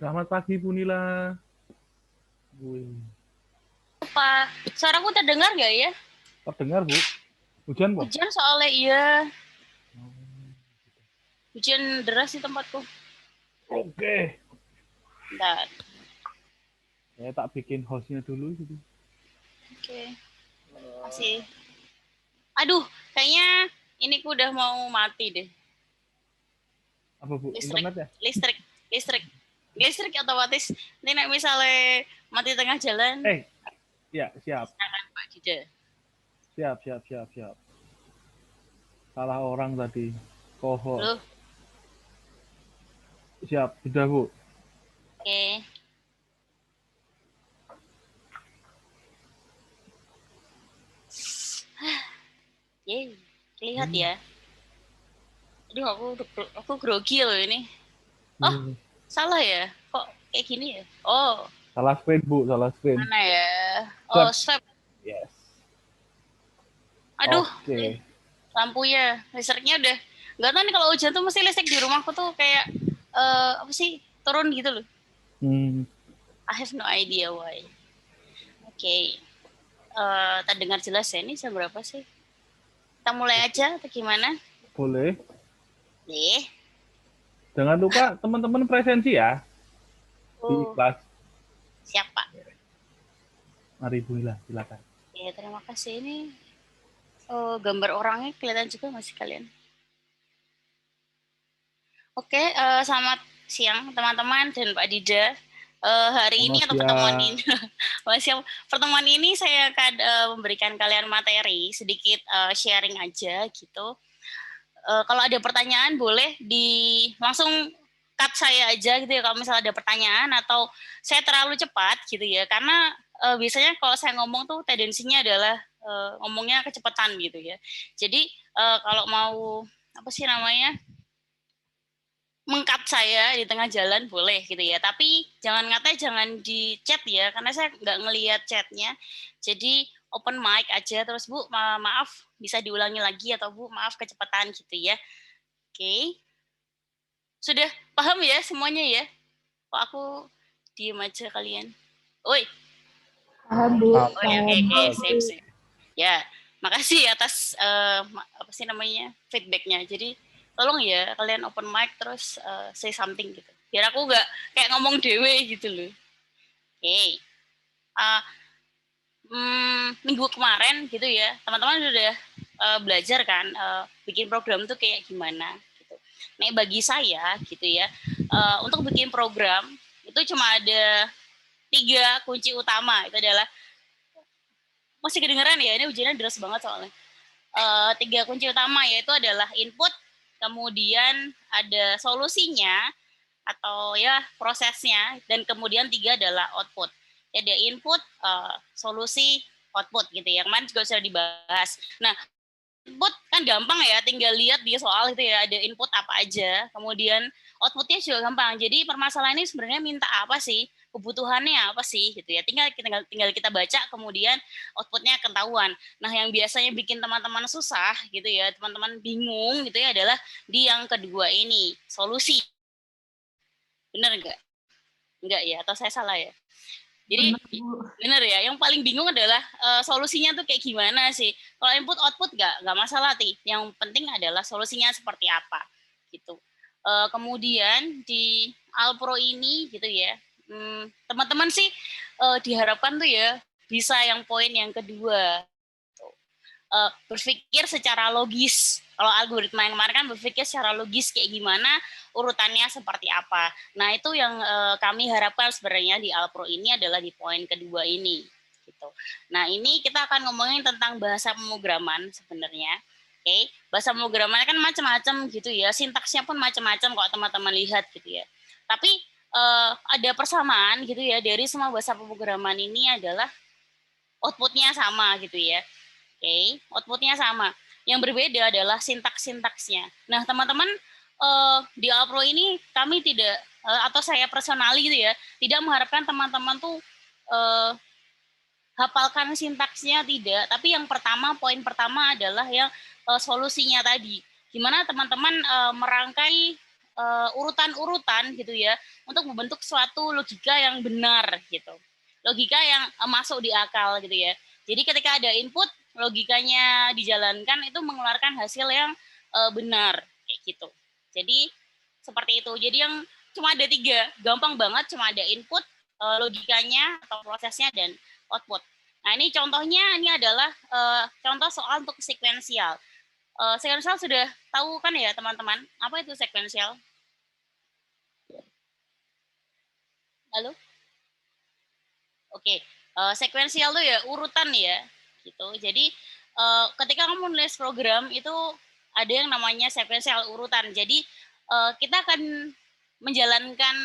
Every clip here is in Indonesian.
Selamat pagi Punila. Wih. Apa? Suaraku terdengar nggak ya? Terdengar Bu? Hujan Bu? Hujan soalnya iya. Hujan deras di tempatku. Oke. Bentar. Saya tak bikin hostnya dulu gitu. Oke. Masih. Aduh, kayaknya ini ku udah mau mati deh. Apa Bu? Listrik, Internet ya? listrik, listrik. Listrik otomatis. Ini misalnya mati tengah jalan, Ya siap. silakan Pak Dida. Siap. Salah orang tadi. Kohos. Loh, Siap. Sudah Bu. oke. Yeay, lihat ya. Aduh, aku grogi loh ini. Oh, salah ya? Kok kayak gini ya? Oh, Salah screen Bu. Salah screen. mana ya? Oh, Swab. swab. Yes. Aduh, Oke. lampunya, listriknya udah nggak tahu nih kalau hujan tuh mesti listrik di rumahku tuh kayak apa sih turun gitu loh. I have no idea why. Oke. Tak dengar jelas ya, ini jam berapa sih? Kita mulai aja atau gimana? Boleh. Nih. Jangan lupa teman-teman presensi ya. Di kelas. Siapa? Mari Bu Ila, silakan. Ya, terima kasih. Ini gambar orangnya kelihatan juga masih kalian. Oke, selamat siang teman-teman dan Pak Dida. Hari ini atau pertemuan ini saya akan memberikan kalian materi sedikit sharing aja gitu. Kalau ada pertanyaan boleh langsung cut saya aja gitu ya kalau misalnya ada pertanyaan atau saya terlalu cepat gitu ya, karena biasanya kalau saya ngomong tuh tendensinya adalah ngomongnya kecepatan gitu ya. Jadi kalau mau apa sih namanya mengkat saya di tengah jalan boleh gitu ya, tapi jangan di chat ya, karena saya nggak ngelihat chatnya. Jadi open mic aja terus Bu, maaf bisa diulangi lagi atau Bu maaf kecepatan gitu ya. Oke. Sudah paham ya semuanya ya? Kok aku diem aja kalian? Oi. Paham Bu. Oke, sip. Ya, makasih atas apa sih namanya feedbacknya. Jadi tolong ya kalian open mic terus say something gitu. Biar aku nggak kayak ngomong dewe gitu loh. Oke. Minggu kemarin gitu ya, teman-teman udah belajar kan bikin program tuh kayak gimana gitu. Nah bagi saya gitu ya, untuk bikin program itu cuma ada 3 kunci utama. Itu adalah masih kedengeran ya, ini hujannya deras banget soalnya. 3 kunci utama yaitu adalah input, kemudian ada solusinya atau ya prosesnya, dan kemudian 3 adalah output. Jadi ada input, solusi, output gitu ya. Kemarin juga sudah dibahas. Nah, input kan gampang ya, tinggal lihat di soal itu ya, ada input apa aja, kemudian outputnya juga gampang. Jadi permasalahan ini sebenarnya minta apa sih, kebutuhannya apa sih gitu ya, tinggal kita baca, kemudian outputnya ketahuan. Nah yang biasanya bikin teman-teman susah gitu ya, teman-teman bingung gitu ya, adalah di yang kedua ini, solusi. Bener enggak ya, atau saya salah ya? Jadi benar ya, yang paling bingung adalah solusinya tuh kayak gimana sih. Kalau input output nggak masalah sih, yang penting adalah solusinya seperti apa gitu. Kemudian di Alpro ini gitu ya, teman-teman sih diharapkan tuh ya bisa yang poin yang kedua, berpikir secara logis. Kalau algoritma yang kemarin kan berpikir secara logis kayak gimana, urutannya seperti apa. Nah itu yang kami harapkan sebenarnya di Alpro ini adalah di poin kedua ini. Gitu. Nah ini kita akan ngomongin tentang bahasa pemrograman sebenarnya. Oke, bahasa pemrograman kan macam-macam gitu ya, sintaksnya pun macam-macam kalau teman-teman lihat gitu ya. Tapi ada persamaan gitu ya, dari semua bahasa pemrograman ini adalah outputnya sama gitu ya. Oke, outputnya sama. Yang berbeda adalah sintaks-sintaksnya. Nah, teman-teman di Alpro ini kami tidak atau saya personali gitu ya, tidak mengharapkan teman-teman tuh hafalkan sintaksnya, tidak. Tapi yang pertama, poin pertama adalah yang solusinya tadi. Gimana teman-teman merangkai urutan-urutan gitu ya untuk membentuk suatu logika yang benar gitu. Logika yang masuk di akal gitu ya. Jadi ketika ada input, logikanya dijalankan itu mengeluarkan hasil yang benar kayak gitu. Jadi seperti itu. Jadi yang cuma ada 3, gampang banget, cuma ada input, logikanya atau prosesnya dan output. Nah, ini contohnya, ini adalah contoh soal untuk sekuensial. Sekuensial sudah tahu kan ya teman-teman? Apa itu sekuensial? Halo? Oke, sekuensial itu ya urutan ya, gitu. Jadi ketika kamu nulis program itu ada yang namanya sekuensial urutan. Jadi kita akan menjalankan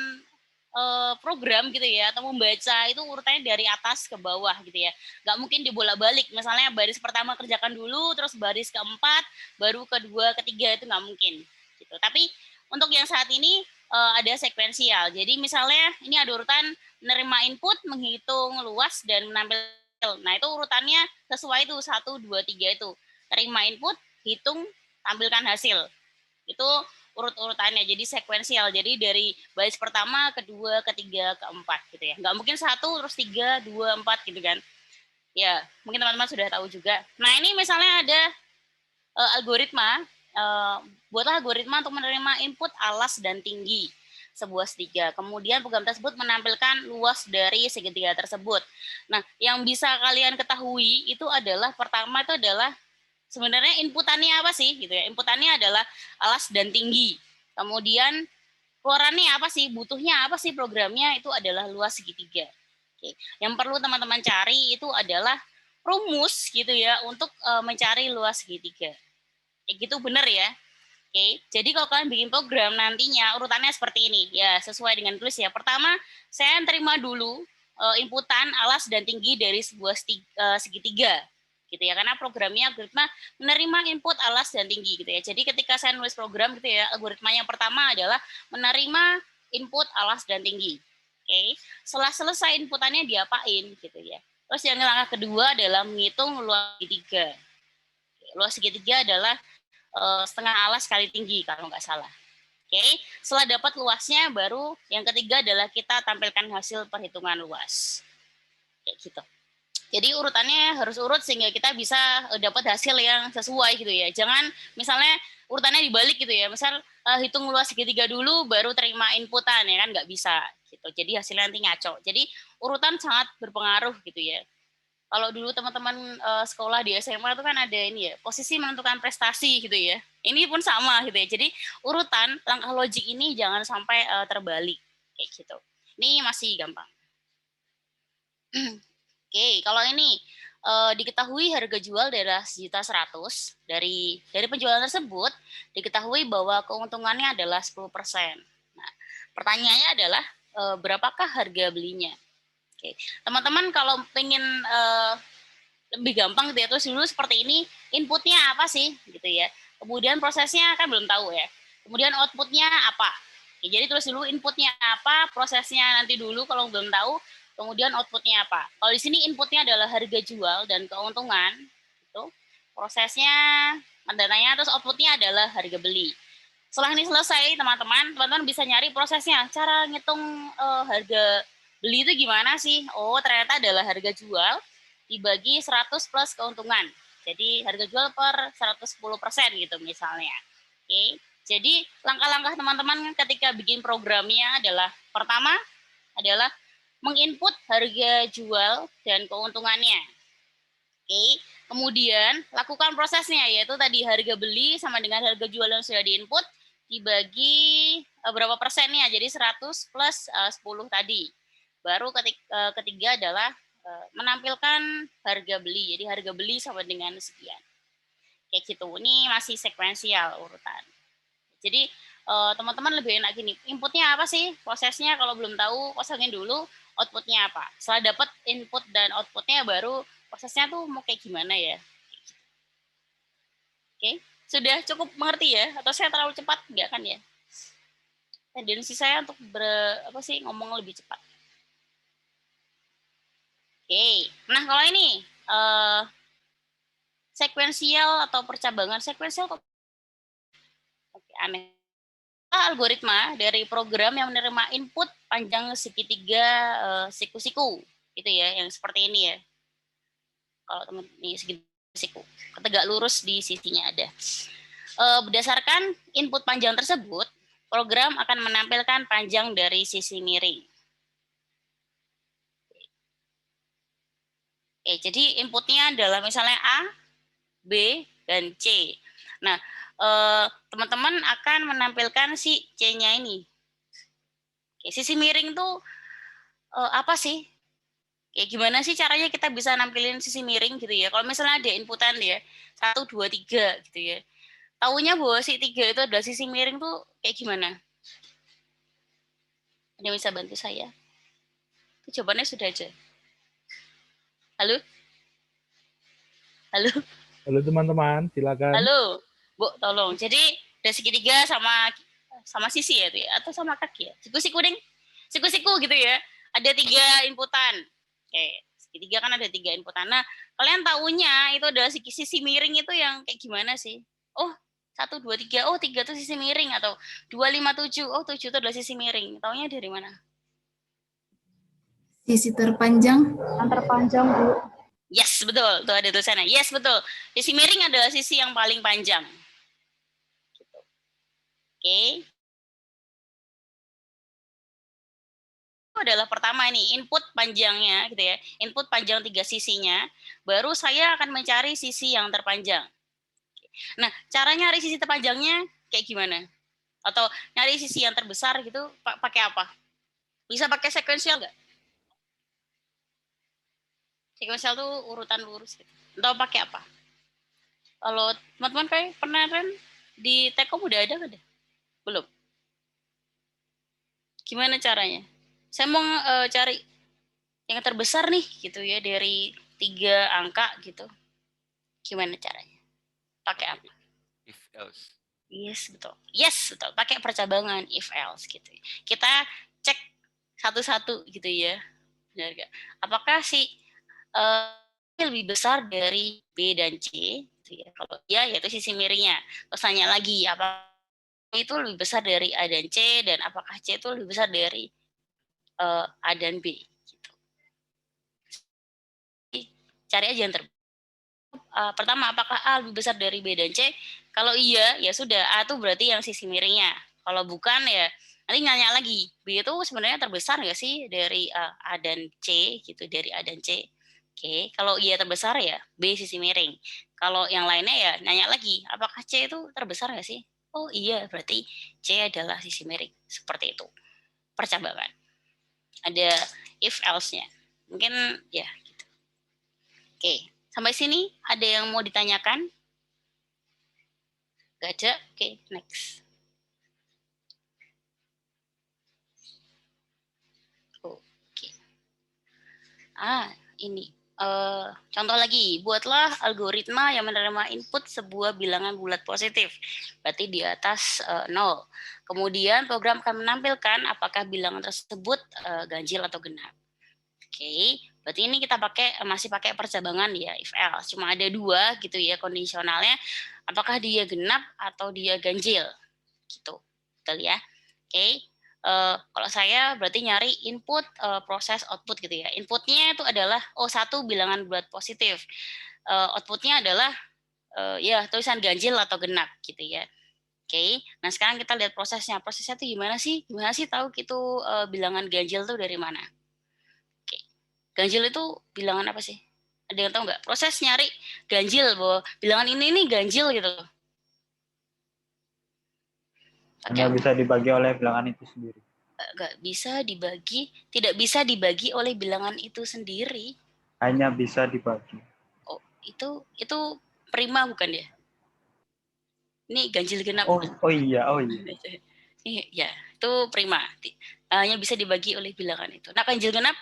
program gitu ya, atau membaca itu urutannya dari atas ke bawah gitu ya. Nggak mungkin dibolak-balik. Misalnya baris pertama kerjakan dulu, terus baris keempat, baru kedua, ketiga itu nggak mungkin. Gitu. Tapi untuk yang saat ini ada sekuensial. Jadi misalnya ini ada urutan menerima input, menghitung luas, dan menampilkan. Nah, itu urutannya sesuai itu 1, 2, 3 itu. Terima input, hitung, tampilkan hasil. Itu urut-urutannya, jadi sekuensial. Jadi dari baris pertama, kedua, ketiga, keempat gitu ya. Nggak mungkin 1, terus 3, 2, 4 gitu kan. Ya, mungkin teman-teman sudah tahu juga. Nah, ini misalnya ada algoritma, buatlah algoritma untuk menerima input alas dan tinggi sebuah segitiga. Kemudian program tersebut menampilkan luas dari segitiga tersebut. Nah, yang bisa kalian ketahui itu adalah pertama itu adalah sebenarnya inputannya apa sih gitu ya. Inputannya adalah alas dan tinggi. Kemudian keluarannya apa sih? Butuhnya apa sih programnya? Itu adalah luas segitiga. Oke. Yang perlu teman-teman cari itu adalah rumus gitu ya untuk mencari luas segitiga. Kayak gitu benar ya. Oke, jadi kalau kalian bikin program nantinya urutannya seperti ini. Ya, sesuai dengan tulis ya. Pertama, saya terima dulu inputan alas dan tinggi dari sebuah segitiga. Gitu ya, karena programnya algoritma menerima input alas dan tinggi gitu ya. Jadi ketika saya nulis program gitu ya, algoritma yang pertama adalah menerima input alas dan tinggi. Oke, setelah selesai inputannya diapain gitu ya. Terus yang langkah kedua adalah menghitung luas segitiga. Luas segitiga adalah setengah alas kali tinggi kalau nggak salah. Oke, setelah dapat luasnya baru yang ketiga adalah kita tampilkan hasil perhitungan luas. Kayak gitu. Jadi urutannya harus urut sehingga kita bisa dapat hasil yang sesuai gitu ya. Jangan misalnya urutannya dibalik gitu ya. Misal hitung luas segitiga dulu baru terima inputan ya kan nggak bisa gitu. Jadi hasilnya nanti ngaco. Jadi urutan sangat berpengaruh gitu ya. Kalau dulu teman-teman sekolah di SMA itu kan ada ini ya, posisi menentukan prestasi gitu ya. Ini pun sama gitu ya. Jadi urutan langkah logik ini jangan sampai terbalik kayak gitu. Ini masih gampang. Oke, kalau ini diketahui harga jual adalah 1.100.000 dari penjualan tersebut diketahui bahwa keuntungannya adalah 10%. Nah, pertanyaannya adalah berapakah harga belinya? Oke, teman-teman kalau pengen lebih gampang gitu ya, terus dulu seperti ini, inputnya apa sih gitu ya. Kemudian prosesnya kan belum tahu ya. Kemudian outputnya apa. Oke, jadi terus dulu inputnya apa, prosesnya nanti dulu kalau belum tahu, kemudian outputnya apa. Kalau di sini inputnya adalah harga jual dan keuntungan, gitu. Prosesnya, dananya, terus outputnya adalah harga beli. Setelah ini selesai, teman-teman bisa nyari prosesnya. Cara ngitung harga beli itu gimana sih? Oh, ternyata adalah harga jual dibagi 100 plus keuntungan. Jadi harga jual per 110% gitu misalnya. Oke. Jadi langkah-langkah teman-teman ketika bikin programnya adalah pertama adalah menginput harga jual dan keuntungannya. Oke. Kemudian lakukan prosesnya yaitu tadi harga beli sama dengan harga jual yang sudah diinput dibagi berapa persennya. Jadi 100 plus 10 tadi. Baru ketiga adalah menampilkan harga beli. Jadi harga beli sama dengan sekian. Kayak gitu. Ini masih sekuensial urutan. Jadi teman-teman lebih enak gini. Inputnya apa sih? Prosesnya kalau belum tahu, kosongin dulu. Outputnya apa? Setelah dapat input dan outputnya baru prosesnya tuh mau kayak gimana ya? Oke, sudah cukup mengerti ya? Atau saya terlalu cepat? Enggak kan ya? Tendensi saya untuk ngomong lebih cepat. Oke, nah kalau ini sekuensial atau percabangan sekuensial kok aneh. algoritma dari program yang menerima input panjang segitiga siku-siku gitu ya, yang seperti ini ya. Kalau teman ini segitiga siku, tegak lurus di sisinya ada. Berdasarkan input panjang tersebut, program akan menampilkan panjang dari sisi miring. Oke, jadi inputnya adalah misalnya A, B, dan C. Nah, teman-teman akan menampilkan si C-nya ini. Oke, sisi miring tuh apa sih? Kayak gimana sih caranya kita bisa nampilin sisi miring gitu ya? Kalau misalnya ada inputan ya, 1, 2, 3 gitu ya. Taunya bahwa si 3 itu adalah sisi miring tuh kayak gimana? Ada yang bisa bantu saya? Itu jawabannya sudah aja. Halo? Halo? Halo teman-teman, silakan. Halo? Bu, tolong. Jadi ada segitiga sama sisi ya itu ya? Atau sama kaki ya? Siku-siku ding. Siku-siku gitu ya. Ada 3 inputan. Oke, segitiga kan ada 3 inputan. Nah, kalian taunya itu adalah sisi miring itu yang kayak gimana sih? Oh, 1, 2, 3. Oh, 3 itu sisi miring. Atau 2, 5, 7. Oh, 7 itu adalah sisi miring. Taunya dari mana? Sisi terpanjang. Yang terpanjang, Bu. Yes, betul. Tuh ada tulisannya. Yes, betul. Sisi miring adalah sisi yang paling panjang. Oke. Itu adalah pertama ini, input panjangnya gitu ya. Input panjang 3 sisinya. Baru saya akan mencari sisi yang terpanjang. Nah, cara nyari sisi terpanjangnya kayak gimana? Atau nyari sisi yang terbesar gitu pakai apa? Bisa pakai sekuensial nggak? Sekuensial tuh urutan lurus gitu. Atau pakai apa? Kalau teman-teman kayak pernah kan di Telkom udah ada nggak deh? Belum. Gimana caranya? Saya mau cari yang terbesar nih gitu ya dari 3 angka gitu. Gimana caranya? Pakai apa? If else. Yes, betul. Yes, betul. Pakai percabangan if else gitu. Kita cek satu-satu gitu ya. Benar gak? Apakah si lebih besar dari B dan C? Gitu ya. Kalau iya, yaitu sisi miringnya. Terus tanya lagi, apa itu lebih besar dari A dan C, dan apakah C itu lebih besar dari A dan B? Gitu. Cari aja yang terbaik. Pertama, apakah A lebih besar dari B dan C? Kalau iya, ya sudah, A itu berarti yang sisi miringnya. Kalau bukan, ya nanti nanya lagi, B itu sebenarnya terbesar nggak sih dari A dan C, gitu, dari A dan C. Oke, kalau iya terbesar ya B sisi miring. Kalau yang lainnya ya nanya lagi, apakah C itu terbesar nggak sih? Oh iya, berarti C adalah sisi miring. Seperti itu. Percabangan. Ada if else-nya. Mungkin ya gitu. Oke. Sampai sini ada yang mau ditanyakan? Gak ada? Oke, next. Oke. Ini. Contoh lagi, buatlah algoritma yang menerima input sebuah bilangan bulat positif. Berarti di atas 0. Kemudian program akan menampilkan apakah bilangan tersebut ganjil atau genap. Oke, berarti ini kita masih pakai percabangan ya, if else. Cuma ada 2 gitu ya kondisionalnya. Apakah dia genap atau dia ganjil? Gitu. Betul ya. Oke. Kalau saya berarti nyari input, proses, output gitu ya. Inputnya itu adalah satu bilangan bulat positif. Outputnya adalah ya tulisan ganjil atau genap gitu ya. Oke. Nah sekarang kita lihat prosesnya. Prosesnya itu gimana sih? Gimana sih tahu gitu bilangan ganjil tuh dari mana? Oke. Ganjil itu bilangan apa sih? Ada yang tahu nggak? Proses nyari ganjil bahwa bilangan ini ganjil gitu. Hanya bisa dibagi oleh bilangan itu sendiri. Tidak bisa dibagi oleh bilangan itu sendiri. Hanya bisa dibagi. Oh, itu prima bukan ya? Ini ganjil genap. Oh iya. Iya, ya, itu prima. Hanya bisa dibagi oleh bilangan itu. Nah, ganjil genap?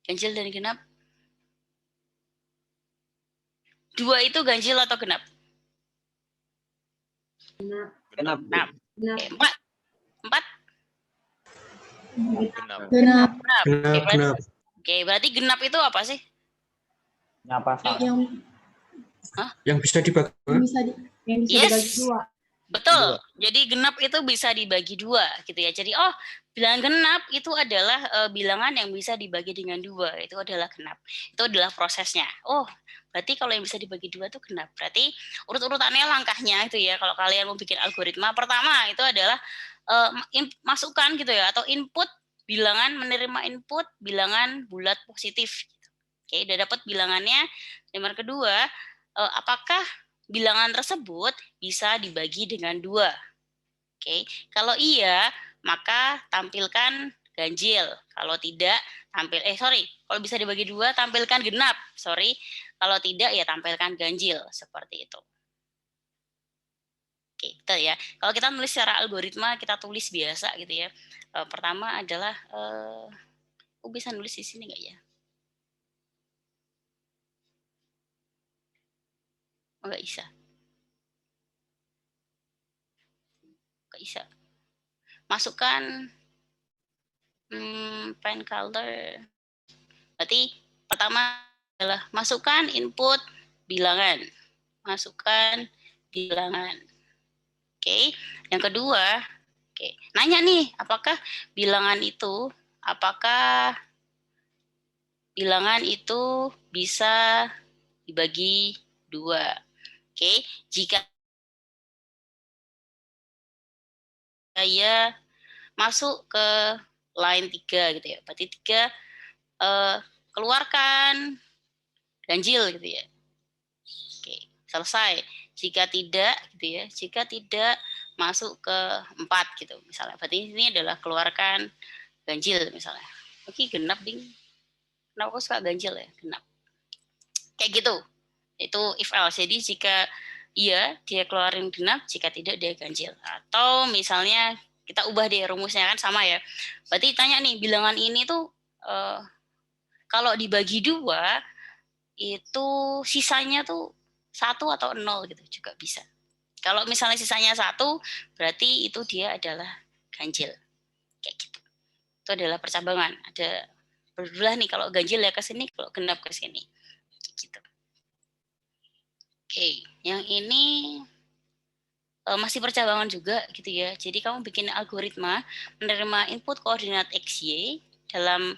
Ganjil dan genap? 2 itu ganjil atau genap? Genap. Oke, 4? Genap. Genap. Oke, berarti genap itu apa sih? Nyapa salah. Yang bisa dibagi dua? Yang bisa Yes. dibagi dua. Betul. Jadi genap itu bisa dibagi dua gitu ya. Jadi bilangan genap itu adalah bilangan yang bisa dibagi dengan dua. Itu adalah genap. Itu adalah prosesnya. Oh, berarti kalau yang bisa dibagi dua itu genap. Berarti urut-urutannya langkahnya itu ya. Kalau kalian mau bikin algoritma, pertama itu adalah masukkan gitu ya, atau input bilangan, menerima input bilangan bulat positif. Oke, udah dapat bilangannya. Yang kedua, apakah bilangan tersebut bisa dibagi dengan dua? Oke, kalau iya, maka tampilkan ganjil. Kalau tidak, kalau bisa dibagi dua, tampilkan genap. Kalau tidak, ya tampilkan ganjil. Seperti itu. Oke, kita ya. Kalau kita nulis secara algoritma, kita tulis biasa gitu ya. Pertama adalah, aku bisa nulis di sini nggak ya? Nggak bisa. Nggak bisa. Masukkan pen color. Berarti pertama adalah masukkan input bilangan. Masukkan bilangan. Oke. Yang kedua, nanya nih, apakah bilangan itu bisa dibagi dua? Oke, jika saya masuk ke line 3 gitu ya. Berarti 3 keluarkan ganjil gitu ya. Oke, selesai. Jika tidak gitu ya, jika tidak masuk ke 4 gitu misalnya. Berarti ini adalah keluarkan ganjil misalnya. Oke, genap ding. Kenapa aku suka ganjil ya? Genap. Kayak gitu. Itu if else. Jadi jika iya, dia keluarin genap, jika tidak dia ganjil. Atau misalnya kita ubah deh rumusnya, kan sama ya. Berarti tanya nih, bilangan ini tuh kalau dibagi dua, itu sisanya tuh 1 atau 0 gitu juga bisa. Kalau misalnya sisanya 1, berarti itu dia adalah ganjil. Kayak gitu. Itu adalah percambangan. Ada berbelah nih, kalau ganjil ya ke sini, kalau genap ke sini. Gitu. Oke, yang ini masih percambangan juga gitu ya. Jadi kamu bikin algoritma menerima input koordinat XY dalam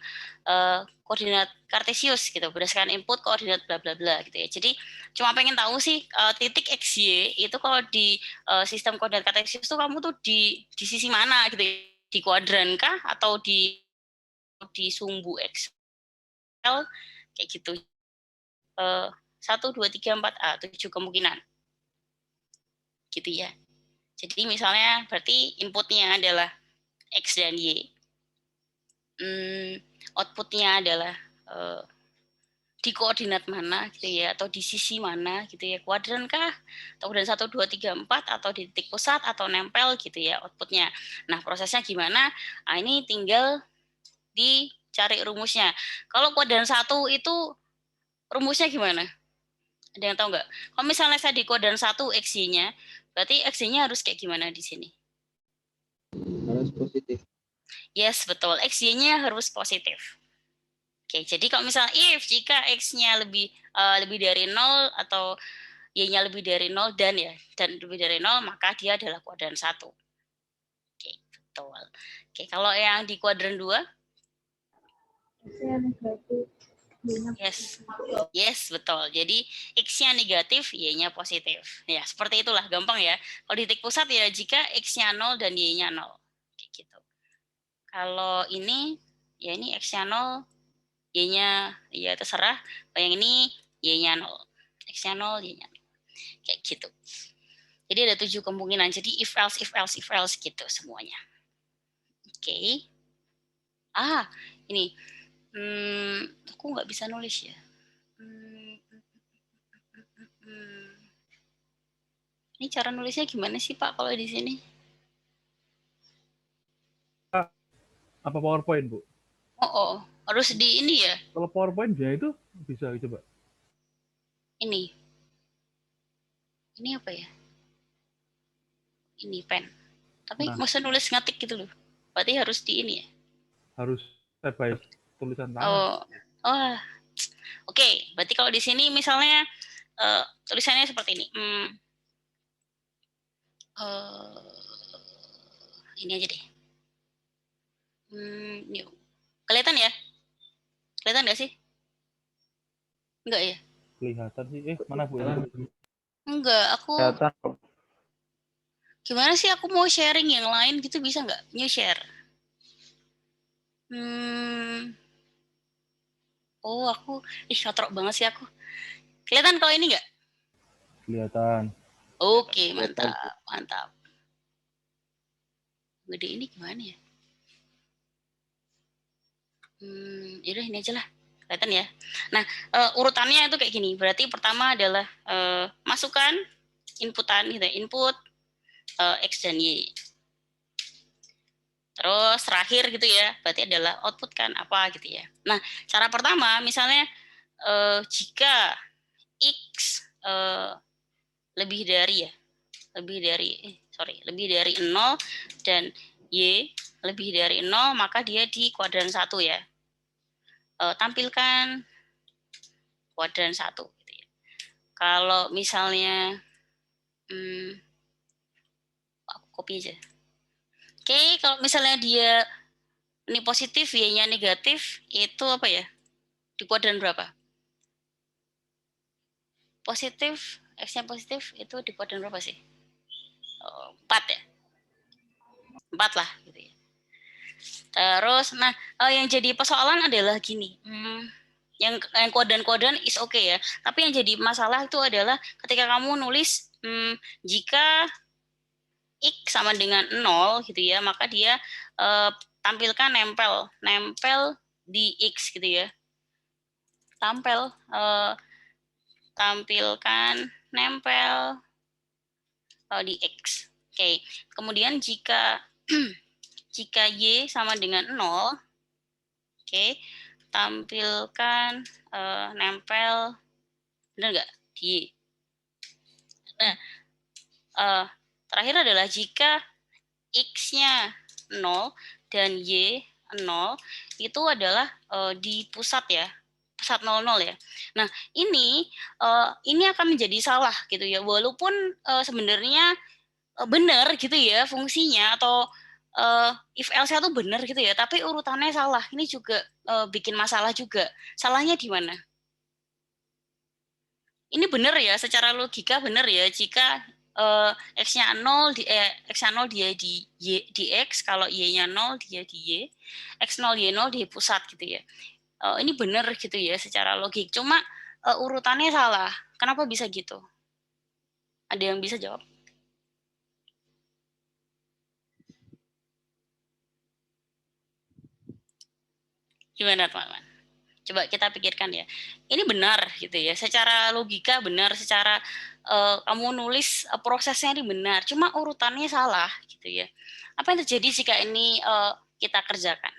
koordinat kartesius gitu, berdasarkan input koordinat bla bla bla gitu ya. Jadi cuma pengen tahu sih titik XY itu kalau di sistem koordinat kartesius tuh kamu tuh di sisi mana gitu ya? Di kuadran kah atau di sumbu X kayak gitu. 1, 2, 3, 4, 7 kemungkinan. Gitu ya. Jadi misalnya berarti inputnya adalah X dan Y. Outputnya adalah di koordinat mana gitu ya, atau di sisi mana gitu ya, kuadran kah, atau kuadran 1, 2, 3, 4, atau di titik pusat, atau nempel gitu ya outputnya. Nah prosesnya gimana? Ini tinggal dicari rumusnya. Kalau kuadran 1 itu rumusnya gimana? Ada yang tahu nggak? Kalau misalnya saya di kuadran 1 XY-nya, berarti XY-nya harus kayak gimana di sini? Harus positif. Yes, betul. XY-nya harus positif. Oke, jadi kalau misalnya jika X-nya lebih dari 0 atau Y-nya lebih dari 0 dan lebih dari 0, maka dia adalah kuadran 1. Oke, betul. Oke, kalau yang di kuadran 2? Yes, betul. Jadi X-nya negatif, Y-nya positif. Ya, seperti itulah, gampang ya. Kalau di titik pusat ya jika X-nya 0 dan Y-nya 0. Kayak gitu. Kalau ini, ya ini X-nya 0, Y-nya ya terserah. Yang ini Y-nya 0. X-nya 0, Y-nya 0. Kayak gitu. Jadi ada 7 kemungkinan. Jadi if else gitu semuanya. Oke. Ini. Aku nggak bisa nulis ya. Ini cara nulisnya gimana sih Pak kalau di sini? Apa PowerPoint, Bu? Oh, harus di ini ya? Kalau PowerPoint ya itu bisa coba. Ini apa ya? Ini pen. Tapi masa nulis ngetik gitu loh. Berarti harus di ini ya? Harus step by tulisan tangan. Oke. Berarti kalau di sini misalnya tulisannya seperti ini. Ini aja deh. New. Kelihatan ya? Kelihatan nggak sih? Enggak ya? Kelihatan sih. Mana Bu? Enggak, aku Kelihatan. gimana sih aku mau sharing yang lain gitu bisa nggak? New share. Oh, aku cotrok banget sih aku. Kelihatan kalau ini nggak? Kelihatan. Oke, mantap, mantap. Gede ini gimana ya? Yaudah ini aja lah. Kelihatan ya. Nah, urutannya itu kayak gini. Berarti pertama adalah masukkan inputan gitu ya. Input X dan Y. Terus terakhir gitu ya, berarti adalah output kan apa gitu ya. Nah, cara pertama misalnya jika X lebih dari 0 dan Y lebih dari 0, maka dia di kuadran 1 ya. Tampilkan kuadran 1 gitu ya. Kalau misalnya aku copy aja. Oke, kalau misalnya dia ini positif, Y-nya negatif, itu apa ya? Di kuadran berapa? Positif, X-nya positif, itu di kuadran berapa sih? 4 ya? 4 lah. Gitu ya. Terus, nah yang jadi persoalan adalah gini. Yang kuadran-kuadran is okay ya. Tapi yang jadi masalah itu adalah ketika kamu nulis jika X sama dengan 0 gitu ya, maka dia tampilkan nempel di X gitu ya. Tampilkan nempel di X. Oke. Kemudian jika jika Y sama dengan 0, oke, tampilkan nempel, benar nggak, di Y. Nah, terakhir adalah jika X-nya 0 dan Y 0, itu adalah di pusat ya, pusat 00 ya. Nah, ini akan menjadi salah gitu ya, walaupun sebenarnya benar gitu ya fungsinya, atau if else itu benar gitu ya, tapi urutannya salah. Ini juga bikin masalah juga. Salahnya di mana? Ini benar ya, secara logika benar ya, jika X-nya 0, X-nya 0 dia di X, kalau Y-nya 0 dia di Y, X0 Y0 di pusat gitu ya. Ini benar gitu ya secara logik, cuma urutannya salah. Kenapa bisa gitu? Ada yang bisa jawab? Gimana teman-teman? Coba kita pikirkan ya. Ini benar gitu ya. Secara logika benar, secara kamu nulis prosesnya ini benar. Cuma urutannya salah gitu ya. Apa yang terjadi jika ini kita kerjakan?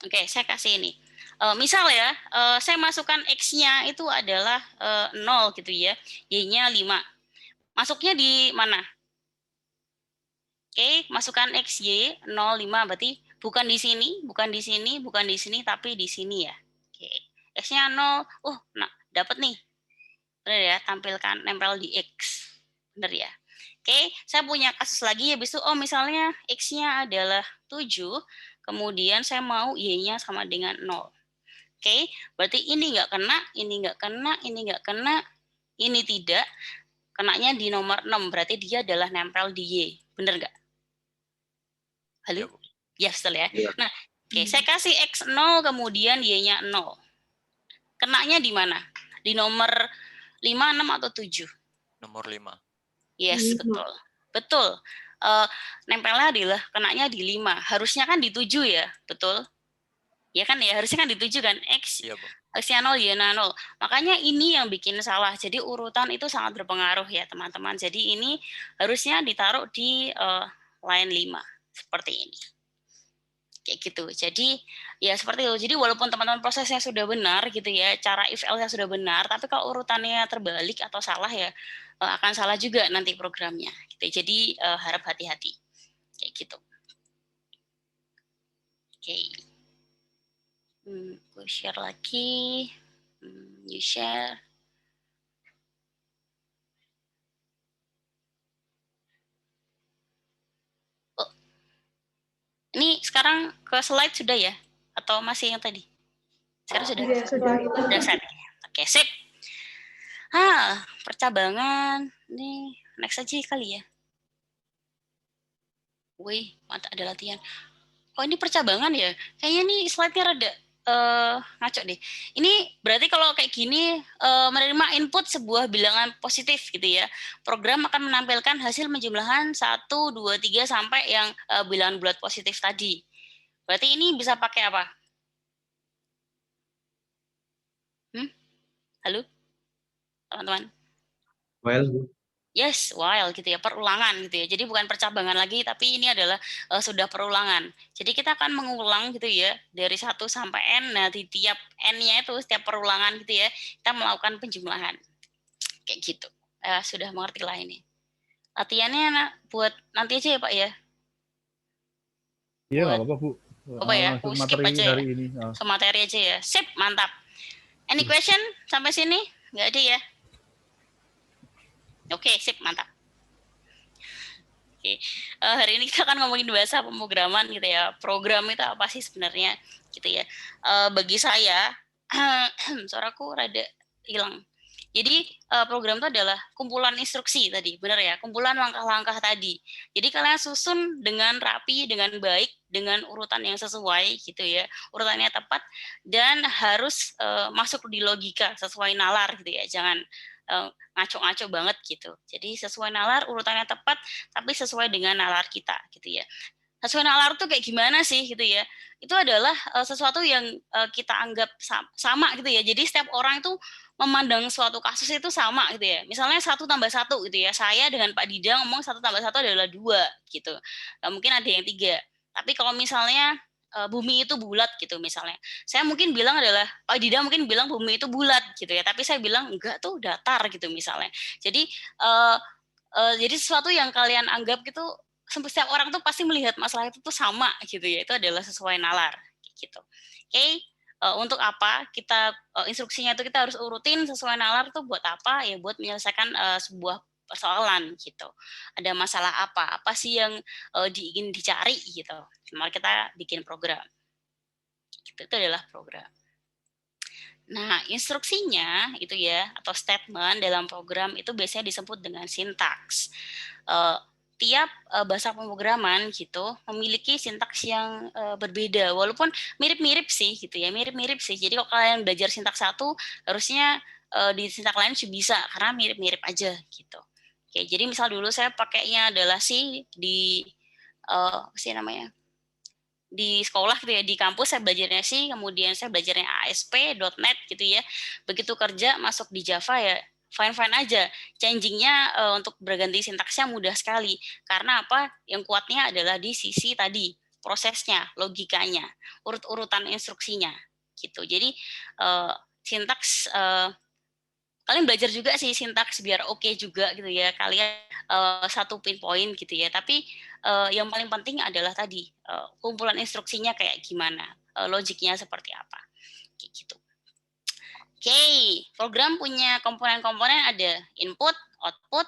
Oke, saya kasih ini. Misal ya, saya masukkan X-nya itu adalah 0 gitu ya. Y-nya 5. Masuknya di mana? Oke, masukkan X, Y, 0, 5, berarti bukan di sini, bukan di sini, bukan di sini, tapi di sini ya. Oke, X-nya 0, nah dapat nih. Benar ya, tampilkan nempel di X. Benar ya. Oke, saya punya kasus lagi, habis itu, misalnya X-nya adalah 7, kemudian saya mau Y-nya sama dengan 0. Oke, berarti ini nggak kena, ini nggak kena, ini nggak kena, ini tidak. Kenanya di nomor 6, berarti dia adalah nempel di Y. Benar nggak? Halo? Ya, betul ya. Nah, oke, saya kasih X 0, kemudian Y-nya 0. Kenanya di mana? Di nomor 5, 6, atau 7? Nomor 5. Yes, betul. Betul. Nempelnya adalah kenanya di 5. Harusnya kan di 7 ya, betul? Ya kan ya, harusnya kan di 7 kan. Iya, Bu. X-nya 0, Y-nya 0. Makanya ini yang bikin salah. Jadi urutan itu sangat berpengaruh ya, teman-teman. Jadi ini harusnya ditaruh di line 5. Seperti ini. Kayak gitu. Jadi ya seperti itu. Jadi walaupun teman-teman prosesnya sudah benar gitu ya, cara if else-nya sudah benar, tapi kalau urutannya terbalik atau salah ya akan salah juga nanti programnya. Gitu. Jadi harap hati-hati. Kayak gitu. Oke. Gue share lagi. You share. Oh, ini sekarang ke slide sudah ya? Atau masih yang tadi? Sekarang sudah? Sudah set. Oke, sip. Percabangan. Ini next aja kali ya. Wih, mantap ada latihan. Oh, ini percabangan ya? Kayaknya nih slide-nya rada ngaco deh. Ini berarti kalau kayak gini menerima input sebuah bilangan positif gitu ya. Program akan menampilkan hasil penjumlahan 1, 2, 3 sampai yang bilangan bulat positif tadi. Berarti ini bisa pakai apa? Halo? Teman-teman? While. Yes, while gitu ya, perulangan gitu ya. Jadi bukan percabangan lagi, tapi ini adalah sudah perulangan. Jadi kita akan mengulang gitu ya, dari 1 sampai N. Nah, di tiap N-nya itu, setiap perulangan gitu ya, kita melakukan penjumlahan. Kayak gitu. Sudah mengerti lah ini. Latihannya buat nanti aja ya Pak ya? Iya, nggak apa-apa Bu. Apa ya? Langsung Skip materi aja hari ya? ini. Ke materi aja ya. Sip, mantap. Any question sampai sini? Nggak ada ya? Oke, sip, mantap. Oke, hari ini kita akan ngomongin bahasa pemrograman gitu ya. Program itu apa sih sebenarnya gitu ya. Bagi saya, suaraku rada hilang. Jadi program itu adalah kumpulan instruksi tadi, benar ya, kumpulan langkah-langkah tadi. Jadi kalian susun dengan rapi, dengan baik, dengan urutan yang sesuai gitu ya, urutannya tepat dan harus masuk di logika sesuai nalar gitu ya, jangan ngaco-ngaco banget gitu. Jadi sesuai nalar, urutannya tepat, tapi sesuai dengan nalar kita gitu ya. Sesuai nalar itu kayak gimana sih gitu ya? Itu adalah sesuatu yang kita anggap sama gitu ya. Jadi setiap orang itu memandang suatu kasus itu sama gitu ya. Misalnya 1 tambah 1 gitu ya. Saya dengan Pak Dida ngomong 1 tambah 1 adalah 2 gitu. Mungkin ada yang 3. Tapi kalau misalnya bumi itu bulat gitu misalnya. Saya mungkin bilang adalah, Pak Dida mungkin bilang bumi itu bulat gitu ya. Tapi saya bilang enggak tuh datar gitu misalnya. Jadi jadi sesuatu yang kalian anggap gitu, setiap orang tuh pasti melihat masalah itu tuh sama gitu ya. Itu adalah sesuai nalar gitu. Oke. Untuk apa kita instruksinya itu kita harus urutin sesuai nalar tuh buat apa ya, buat menyelesaikan sebuah persoalan gitu. Ada masalah apa sih yang ingin dicari gitu. Mari kita bikin program. Itu adalah program. Nah, instruksinya itu ya atau statement dalam program itu biasanya disebut dengan sintaks. Tiap bahasa pemrograman gitu memiliki sintaks yang berbeda, walaupun mirip-mirip sih gitu ya, mirip-mirip sih. Jadi kalau kalian belajar sintaks 1, harusnya di sintaks lain juga bisa karena mirip-mirip aja gitu. Oke, jadi misal dulu saya pakainya adalah C di apa sih namanya? Di sekolah gitu ya, di kampus saya belajarnya C, kemudian saya belajarnya ASP.NET gitu ya. Begitu kerja masuk di Java ya fine-fine aja. Changing-nya untuk berganti sintaksnya mudah sekali. Karena apa? Yang kuatnya adalah di sisi tadi, prosesnya, logikanya, urut-urutan instruksinya gitu. Jadi sintaks kalian belajar juga sih sintaks biar oke juga gitu ya. Kalian satu pinpoint gitu ya. Tapi yang paling penting adalah tadi kumpulan instruksinya kayak gimana, logiknya seperti apa, kayak gitu. Oke, program punya komponen-komponen ada input, output,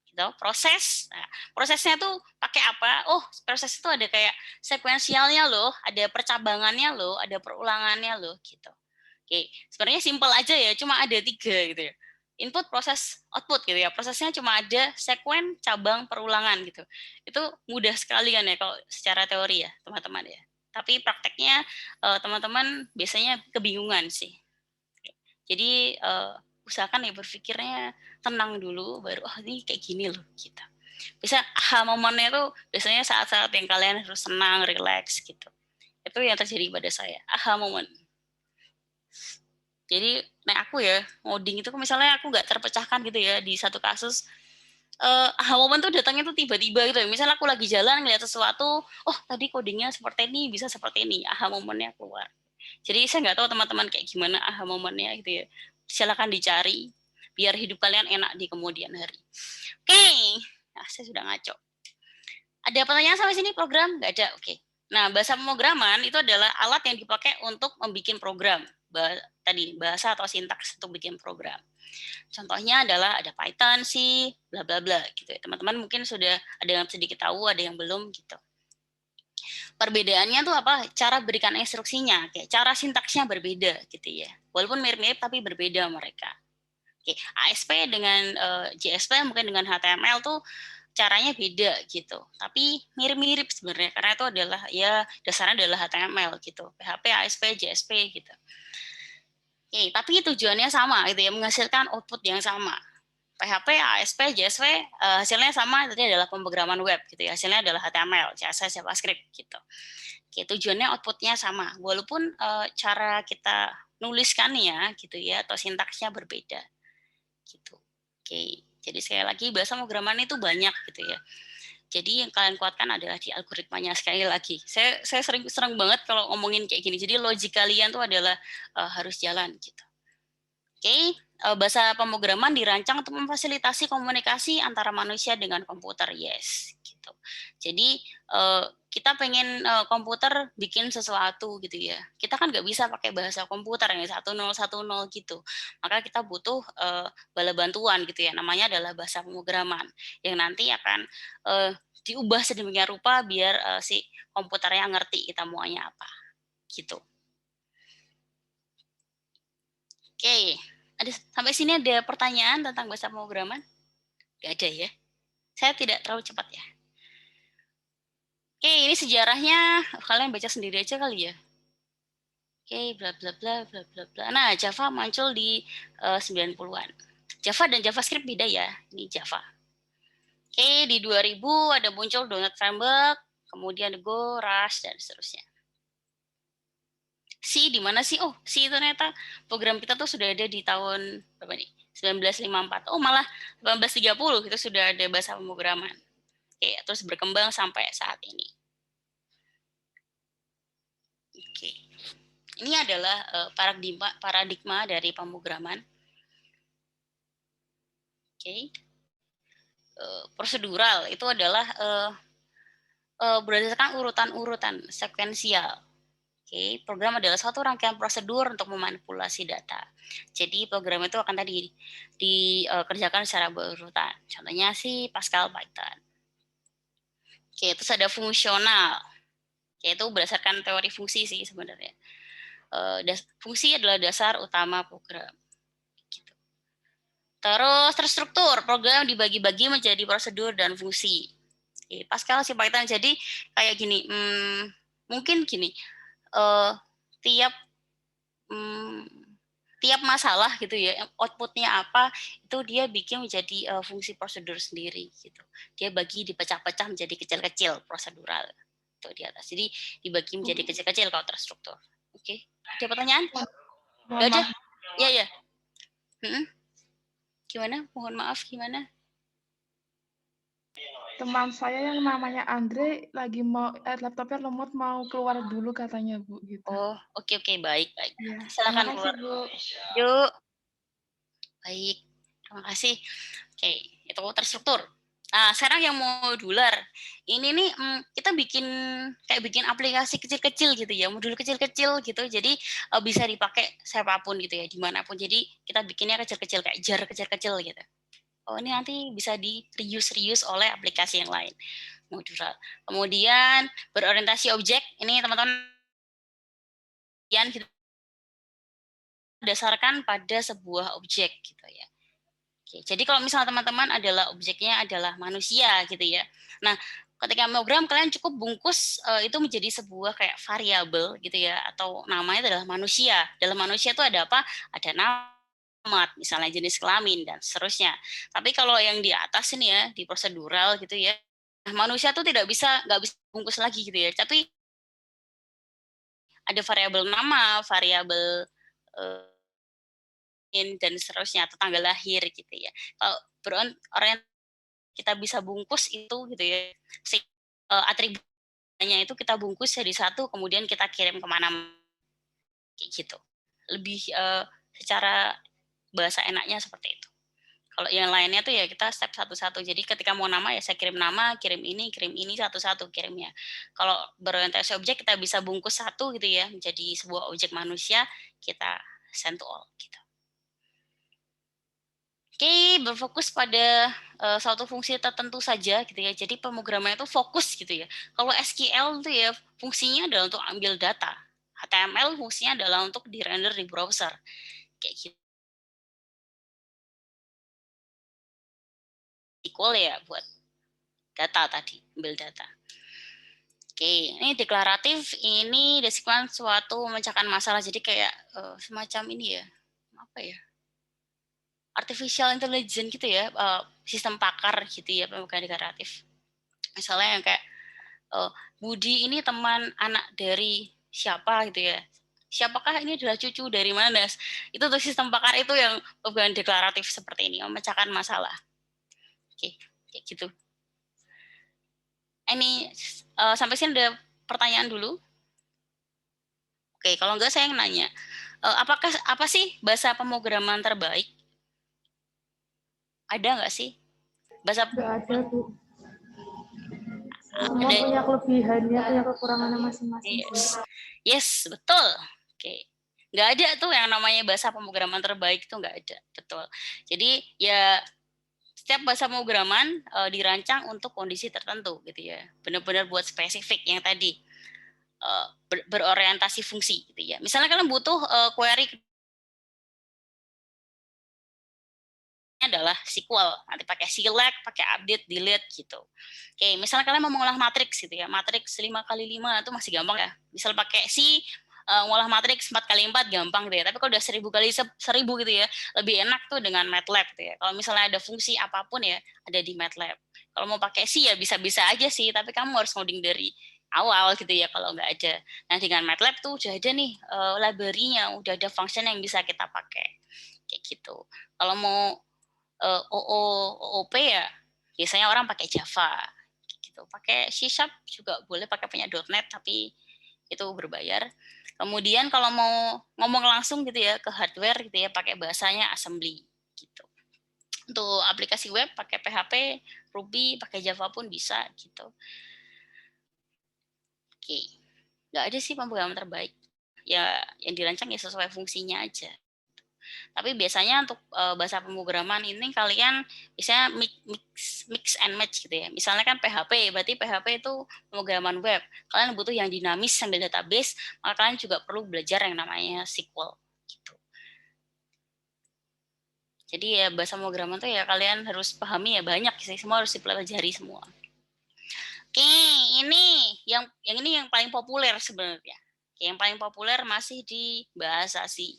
gitu, proses. Nah, prosesnya tuh pakai apa? Oh, proses itu ada kayak sekuensialnya loh, ada percabangannya loh, ada perulangannya loh, gitu. Oke, sebenarnya simpel aja ya, cuma ada 3 gitu ya. Input, proses, output gitu ya. Prosesnya cuma ada sekuen, cabang, perulangan gitu. Itu mudah sekali kan ya kalau secara teori ya, teman-teman ya. Tapi prakteknya teman-teman biasanya kebingungan sih. Jadi usahakan ya berpikirnya tenang dulu, baru oh ini kayak gini loh kita. Bisa aha momennya tuh biasanya saat-saat yang kalian harus senang, relax gitu. Itu yang terjadi pada saya, aha moment. Jadi aku ya ngoding itu misalnya aku nggak terpecahkan gitu ya di satu kasus. Aha moment tuh datangnya tuh tiba-tiba gitu ya. Misalnya aku lagi jalan ngeliat sesuatu, oh tadi codingnya seperti ini, bisa seperti ini, aha momennya keluar. Jadi saya nggak tahu teman-teman kayak gimana aha momennya gitu ya. Silakan dicari biar hidup kalian enak di kemudian hari. Oke. Nah, saya sudah ngaco. Ada pertanyaan sampai sini program? Nggak ada. Oke. Nah, bahasa pemrograman itu adalah alat yang dipakai untuk membuat program. Tadi bahasa atau sintaks untuk bikin program. Contohnya adalah ada Python, C, bla bla bla gitu ya. Teman-teman mungkin sudah ada yang sedikit tahu, ada yang belum gitu. Perbedaannya tuh apa? Cara berikan instruksinya, kayak cara sintaksnya berbeda gitu ya. Walaupun mirip-mirip tapi berbeda mereka. Oke, ASP dengan JSP mungkin dengan HTML tuh caranya beda gitu. Tapi mirip-mirip sebenarnya karena itu adalah ya dasarnya adalah HTML gitu. PHP, ASP, JSP gitu. Oke, tapi tujuannya sama gitu ya, menghasilkan output yang sama. PHP, ASP, JSP hasilnya sama, tadi adalah pemrograman web gitu ya. Hasilnya adalah HTML, CSS, JavaScript gitu. Oke, tujuannya outputnya sama, walaupun cara kita nuliskannya gitu ya atau sintaksnya berbeda gitu. Oke, jadi sekali lagi bahasa pemrograman itu banyak gitu ya. Jadi yang kalian kuatkan adalah di algoritmanya sekali lagi. Saya sering banget kalau ngomongin kayak gini. Jadi logik kalian tuh adalah harus jalan gitu. Oke, bahasa pemrograman dirancang untuk memfasilitasi komunikasi antara manusia dengan komputer, yes, gitu. Jadi kita pengen komputer bikin sesuatu gitu ya. Kita kan nggak bisa pakai bahasa komputer yang 1010 gitu. Maka kita butuh bala bantuan gitu ya. Namanya adalah bahasa pemrograman yang nanti akan diubah sedemikian rupa biar si komputernya ngerti kita maunya apa, gitu. Oke, sampai sini ada pertanyaan tentang bahasa pemrograman? Gak ada ya? Saya tidak terlalu cepat ya. Oke, ini sejarahnya kalian baca sendiri aja kali ya. Oke, bla bla bla bla bla bla. Nah, Java muncul di 90-an. Java dan JavaScript beda ya. Ini Java. Oke, di 2000 ada muncul .NET Framework, kemudian Go, Rust, dan seterusnya. C di mana sih? Oh, C ternyata program kita tuh sudah ada di tahun berapa nih? 1954. Oh, malah 1830 itu sudah ada bahasa pemrograman. Oke, terus berkembang sampai saat ini. Oke. Ini adalah paradigma dari pemrograman. Oke. Prosedural itu adalah berdasarkan urutan-urutan sekuensial. Oke, program adalah suatu rangkaian prosedur untuk memanipulasi data. Jadi program itu akan tadi dikerjakan secara berurutan. Contohnya sih Pascal Python. Oke, terus ada fungsional. Yaitu berdasarkan teori fungsi sih sebenarnya. Fungsi adalah dasar utama program. Gitu. Terus terstruktur, program dibagi-bagi menjadi prosedur dan fungsi. Oke, Pascal si Python jadi kayak gini. Mungkin gini. Tiap masalah gitu ya, outputnya apa itu dia bikin menjadi fungsi prosedur sendiri gitu. Dia bagi dipecah-pecah menjadi kecil-kecil prosedural itu di atas. Jadi dibagi menjadi kecil-kecil kalau terstruktur. Oke, ada pertanyaan? Gak ada? Ya. Gimana? Mohon maaf, gimana? Teman saya yang namanya Andre lagi mau laptopnya lemot mau keluar dulu katanya Bu gitu. Oh, oke, baik. Ya, Silakan keluar. Bu. Yuk. Baik, terima kasih. Oke, itu terstruktur. Nah, sekarang yang modular. Ini nih kita bikin aplikasi kecil-kecil gitu ya, modul kecil-kecil gitu. Jadi bisa dipakai siapapun gitu ya, dimanapun. Jadi kita bikinnya kecil-kecil kayak jar kecil-kecil gitu. Oh, ini nanti bisa di-reuse oleh aplikasi yang lain. Modular. Kemudian berorientasi objek. Ini teman-teman yang kita berdasarkan pada sebuah objek gitu ya. Oke, jadi kalau misalnya teman-teman adalah objeknya adalah manusia gitu ya. Nah, ketika program kalian cukup bungkus itu menjadi sebuah kayak variabel gitu ya, atau namanya adalah manusia. Dalam manusia itu ada apa? Ada nama, misalnya jenis kelamin dan seterusnya. Tapi kalau yang di atas ini ya di prosedural gitu ya, manusia tuh nggak bisa bungkus lagi gitu ya. Tapi ada variabel nama, variabel dan seterusnya atau tanggal lahir gitu ya. Kalau berorientasi kita bisa bungkus itu gitu ya. Atributnya itu kita bungkus jadi satu kemudian kita kirim kemana kayak gitu. Lebih secara bahasa enaknya seperti itu. Kalau yang lainnya tuh ya kita step satu-satu. Jadi ketika mau nama ya saya kirim nama, kirim ini satu-satu kirimnya. Kalau berorientasi objek kita bisa bungkus satu gitu ya menjadi sebuah objek manusia, kita send to all gitu. Oke, berfokus pada suatu fungsi tertentu saja gitu ya. Jadi pemrograman itu fokus gitu ya. Kalau SQL itu ya fungsinya adalah untuk ambil data. HTML fungsinya adalah untuk di-render di browser. Kayak gitu. SQL ya buat data tadi, ambil data. Oke, ini deklaratif, ini deskripsikan suatu memecahkan masalah. Jadi kayak semacam ini ya, apa ya? Artificial intelligence gitu ya, sistem pakar gitu ya, pembukaan deklaratif. Misalnya yang kayak Budi ini teman anak dari siapa gitu ya. Siapakah ini adalah cucu dari mana? Itu tuh sistem pakar itu yang pembukaan deklaratif seperti ini, memecahkan masalah. Oke, kayak gitu. Ini sampai sini ada pertanyaan dulu. Oke, kalau enggak saya yang nanya. Apa sih bahasa pemrograman terbaik? Ada nggak sih? Bahasa Nggak ada, Bu. Semua punya kelebihannya, punya kekurangannya masing-masing. Yes, betul. Oke. Nggak ada tuh yang namanya bahasa pemrograman terbaik, tuh nggak ada. Betul. Jadi ya setiap bahasa pemrograman dirancang untuk kondisi tertentu gitu ya. Benar-benar buat spesifik yang tadi berorientasi fungsi gitu ya. Misalnya kalian butuh query adalah SQL, nanti pakai select, pakai update, delete gitu. Oke, misalnya kalian mau mengolah matriks gitu ya, matriks 5x5 itu masih gampang ya. Misal pakai C, ngolah matriks 4x4 gampang gitu ya. Tapi kalau udah 1000x1000 gitu ya, lebih enak tuh dengan MATLAB gitu ya. Kalau misalnya ada fungsi apapun ya, ada di MATLAB. Kalau mau pakai C ya bisa-bisa aja sih, tapi kamu harus ngoding dari awal gitu ya kalau nggak ada. Nah dengan MATLAB tuh udah ada nih library-nya, udah ada function yang bisa kita pakai. Kayak gitu. Kalau mau OOP ya biasanya orang pakai Java gitu. Pakai C# juga boleh, pakai punya .NET tapi itu berbayar. Kemudian kalau mau ngomong langsung gitu ya ke hardware gitu ya pakai bahasanya assembly gitu. Untuk aplikasi web pakai PHP, Ruby, pakai Java pun bisa gitu. Oke. Nggak ada sih pemrograman terbaik. Ya yang dirancang ya sesuai fungsinya aja. Tapi biasanya untuk bahasa pemrograman ini kalian bisa mix and match gitu ya. Misalnya kan PHP, berarti PHP itu pemrograman web. Kalian butuh yang dinamis sambil database, maka kalian juga perlu belajar yang namanya SQL gitu. Jadi ya bahasa pemrograman tuh ya kalian harus pahami ya banyak sih, semua harus dipelajari semua. Oke, ini yang ini yang paling populer sebenarnya. Yang paling populer masih di bahasa C.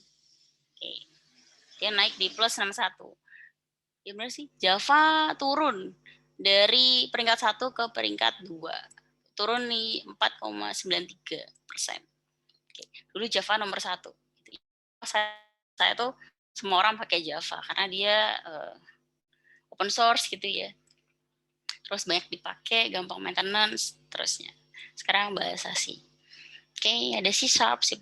Oke. Dia naik di plus 61. Gimana sih? Java turun dari peringkat 1 ke peringkat 2. Turun di 4,93%. Oke. Dulu Java nomor 1. Saya tuh semua orang pakai Java karena dia open source gitu ya. Terus banyak dipakai, gampang maintenance, terusnya. Sekarang bahasa C. Oke, ada C#, C++,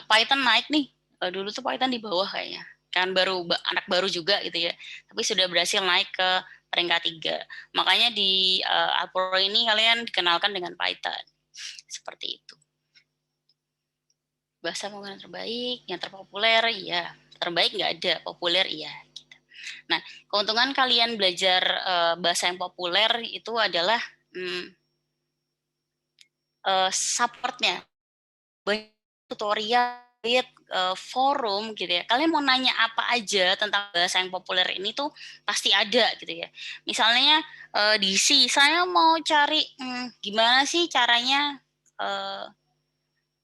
Python naik nih. Dulu tuh Python di bawah kayaknya. Kan baru anak baru juga gitu ya, tapi sudah berhasil naik ke peringkat 3. Makanya di Alpro ini kalian dikenalkan dengan Python seperti itu. Bahasa pemrograman terbaik, yang terpopuler, iya. Terbaik nggak ada, populer iya. Gitu. Nah, keuntungan kalian belajar bahasa yang populer itu adalah supportnya, banyak tutorial, forum gitu ya. Kalian mau nanya apa aja tentang bahasa yang populer ini tuh pasti ada gitu ya. Misalnya di C, saya mau cari gimana sih caranya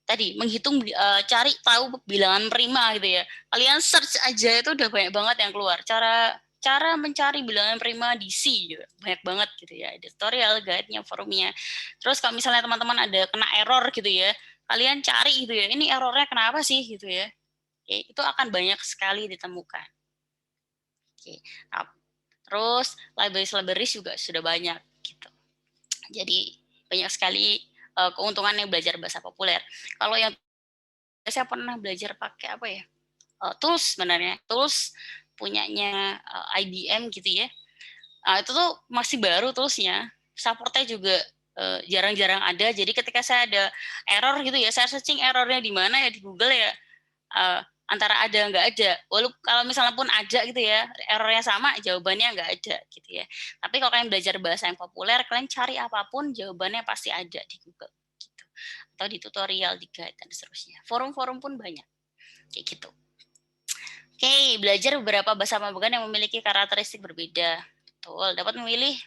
tadi menghitung, cari tahu bilangan prima gitu ya. Kalian search aja itu udah banyak banget yang keluar. Cara mencari bilangan prima di C gitu. Banyak banget gitu ya. Ada tutorial, guide-nya, forumnya. Terus kalau misalnya teman-teman ada kena error gitu ya, kalian cari gitu ya, ini errornya kenapa sih gitu ya. Oke, itu akan banyak sekali ditemukan. Oke. Nah, terus libraries juga sudah banyak gitu. Jadi banyak sekali keuntungannya belajar bahasa populer. Kalau yang saya pernah belajar pakai apa ya? Tools sebenarnya. Tools punyanya IBM gitu ya. Itu tuh masih baru toolsnya, supportnya juga jarang-jarang ada. Jadi ketika saya ada error gitu ya, saya searching errornya di mana ya di Google ya, antara ada nggak ada. Walaupun kalau misalnya pun ada gitu ya, errornya sama, jawabannya nggak ada gitu ya. Tapi kalau kalian belajar bahasa yang populer, kalian cari apapun, jawabannya pasti ada di Google gitu. Atau di tutorial, di guide dan seterusnya. Forum-forum pun banyak kayak gitu. Oke, belajar beberapa bahasa pemrograman yang memiliki karakteristik berbeda. Betul, dapat memilih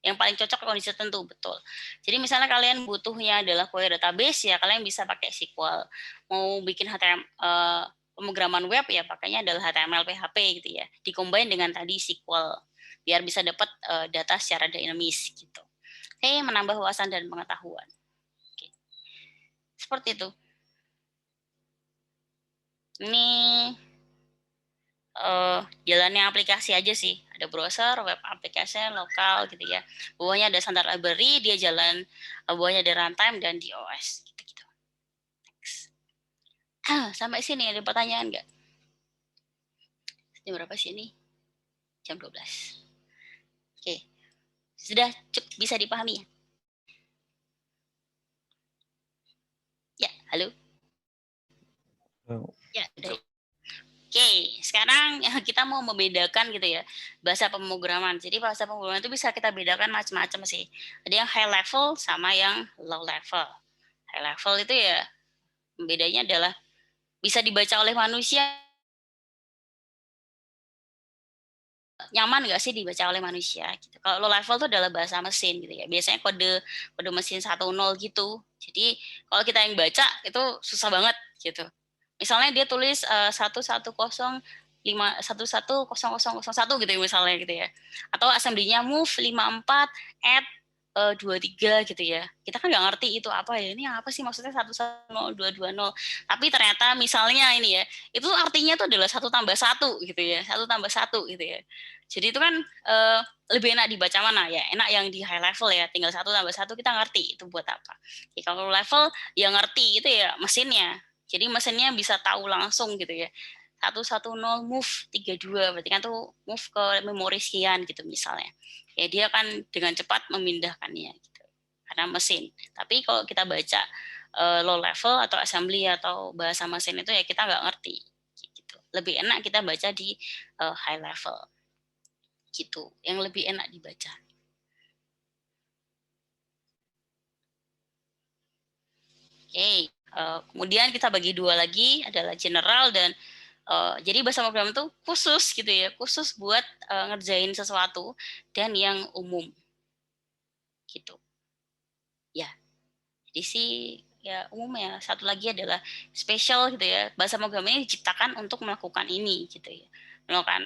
yang paling cocok kondisi tertentu, betul. Jadi misalnya kalian butuhnya adalah query database, ya kalian bisa pakai SQL. Mau bikin pemrograman web, ya pakainya adalah HTML, PHP gitu ya. Dikombin dengan tadi SQL, biar bisa dapat data secara dinamis gitu. Oke, menambah wawasan dan pengetahuan. Oke. Seperti itu. Ini jalannya aplikasi aja sih. Ada browser, web application, lokal gitu ya. Bawahnya ada standard library, dia jalan, bawahnya ada runtime dan DOS gitu-gitu. Sampai sini ada pertanyaan nggak? Jam berapa sih ini? Jam 12. Oke. Sudah cukup bisa dipahami ya? Ya, halo? Ya, udah. Oke, sekarang kita mau membedakan gitu ya bahasa pemrograman. Jadi bahasa pemrograman itu bisa kita bedakan macam-macam sih. Ada yang high level sama yang low level. High level itu ya bedanya adalah bisa dibaca oleh manusia. Nyaman nggak sih dibaca oleh manusia? Gitu. Kalau low level itu adalah bahasa mesin gitu ya. Biasanya kode mesin 1.0 gitu. Jadi kalau kita yang baca itu susah banget gitu. Misalnya dia tulis 110 gitu ya misalnya gitu ya. Atau assembly-nya move 54 add 23 gitu ya. Kita kan nggak ngerti itu apa ya. Ini apa sih maksudnya 110 220. Tapi ternyata misalnya ini ya, itu artinya itu adalah 1 tambah 1 gitu ya. 1 tambah 1 gitu ya. Jadi itu kan lebih enak dibaca mana ya? Enak yang di high level ya. Tinggal 1 tambah 1 kita ngerti itu buat apa. Ya, kalau level yang ngerti itu ya mesinnya. Jadi mesinnya bisa tahu langsung gitu ya. 110 move 32 berarti kan tuh move ke memori sekian gitu misalnya. Ya dia akan dengan cepat memindahkannya gitu. Karena mesin. Tapi kalau kita baca low level atau assembly atau bahasa mesin itu ya kita nggak ngerti gitu. Lebih enak kita baca di high level. Gitu. Yang lebih enak dibaca. Oke. Kemudian kita bagi dua lagi adalah general dan jadi bahasa pemrograman itu khusus gitu ya, khusus buat ngerjain sesuatu dan yang umum gitu. Ya, jadi sih ya umum ya. Satu lagi adalah special gitu ya. Bahasa pemrograman ini diciptakan untuk melakukan ini gitu ya, melakukan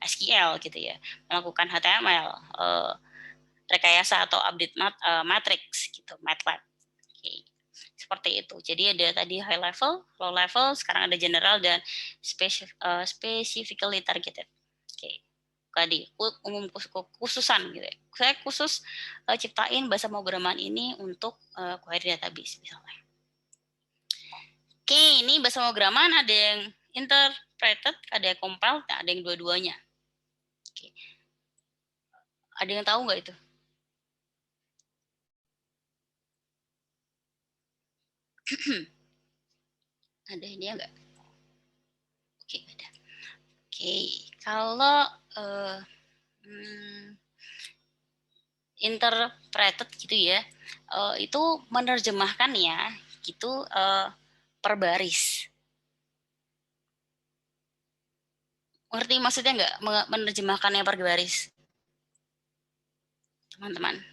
SQL gitu ya, melakukan HTML, rekayasa atau update matrix gitu, MATLAB. Oke. Seperti itu. Jadi ada tadi high level, low level, sekarang ada general dan specifically targeted. Oke. Tadi umum khususan gitu ya. Saya khusus ciptain bahasa pemrograman ini untuk query database misalnya. Oke, ini bahasa pemrograman ada yang interpreted, ada yang compiled, ada yang dua-duanya. Oke. Ada yang tahu nggak itu? Ada ini ya nggak? Oke, ada. Oke, kalau interpreted gitu ya, itu menerjemahkan ya, gitu per baris. Ngerti maksudnya nggak menerjemahkannya per baris? Teman-teman.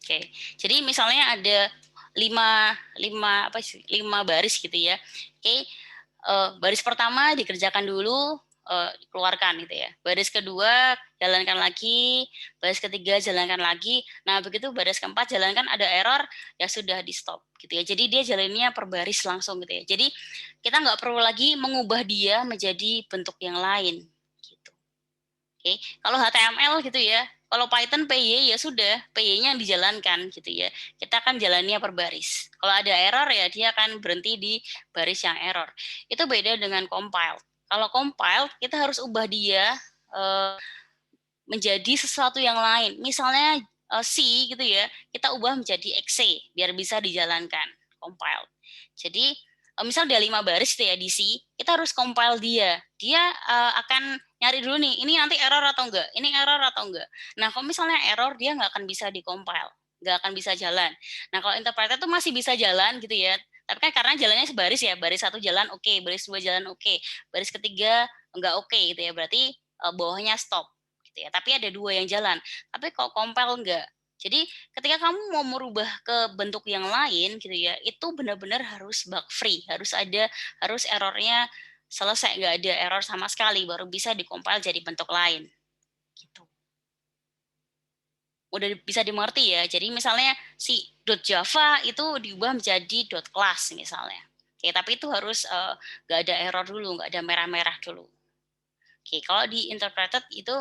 Oke, jadi misalnya ada 5 baris gitu ya. Oke, baris pertama dikerjakan dulu, keluarkan gitu ya. Baris kedua jalankan lagi, baris ketiga jalankan lagi. Nah begitu baris keempat jalankan ada error ya sudah di stop gitu ya. Jadi dia jalannya per baris langsung gitu ya. Jadi kita nggak perlu lagi mengubah dia menjadi bentuk yang lain gitu. Oke, kalau HTML gitu ya, kalau Python PY ya sudah, PY-nya yang dijalankan gitu ya. Kita akan jalannya per baris. Kalau ada error ya dia akan berhenti di baris yang error. Itu beda dengan compile. Kalau compile kita harus ubah dia menjadi sesuatu yang lain. Misalnya C gitu ya, kita ubah menjadi exe biar bisa dijalankan compile. Jadi misal dia 5 baris gitu ya di C, kita harus compile dia. Dia akan nyari dulu nih, ini nanti error atau enggak, ini error atau enggak. Nah, kalau misalnya error, dia nggak akan bisa di-compile, nggak akan bisa jalan. Nah, kalau interpreter itu masih bisa jalan gitu ya, tapi kan karena jalannya sebaris ya, baris 1 jalan oke, baris 2 jalan oke, baris ketiga enggak oke gitu ya, berarti bawahnya stop gitu ya. Tapi ada 2 yang jalan, tapi kalau compile enggak. Jadi ketika kamu mau merubah ke bentuk yang lain gitu ya, itu benar-benar harus bug free, harus errornya selesai, nggak ada error sama sekali, baru bisa dikompil jadi bentuk lain. Gitu. Udah bisa dimengerti ya. Jadi misalnya si .java itu diubah menjadi .class misalnya. Oke, tapi itu harus nggak ada error dulu, nggak ada merah-merah dulu. Oke, kalau di interpreted itu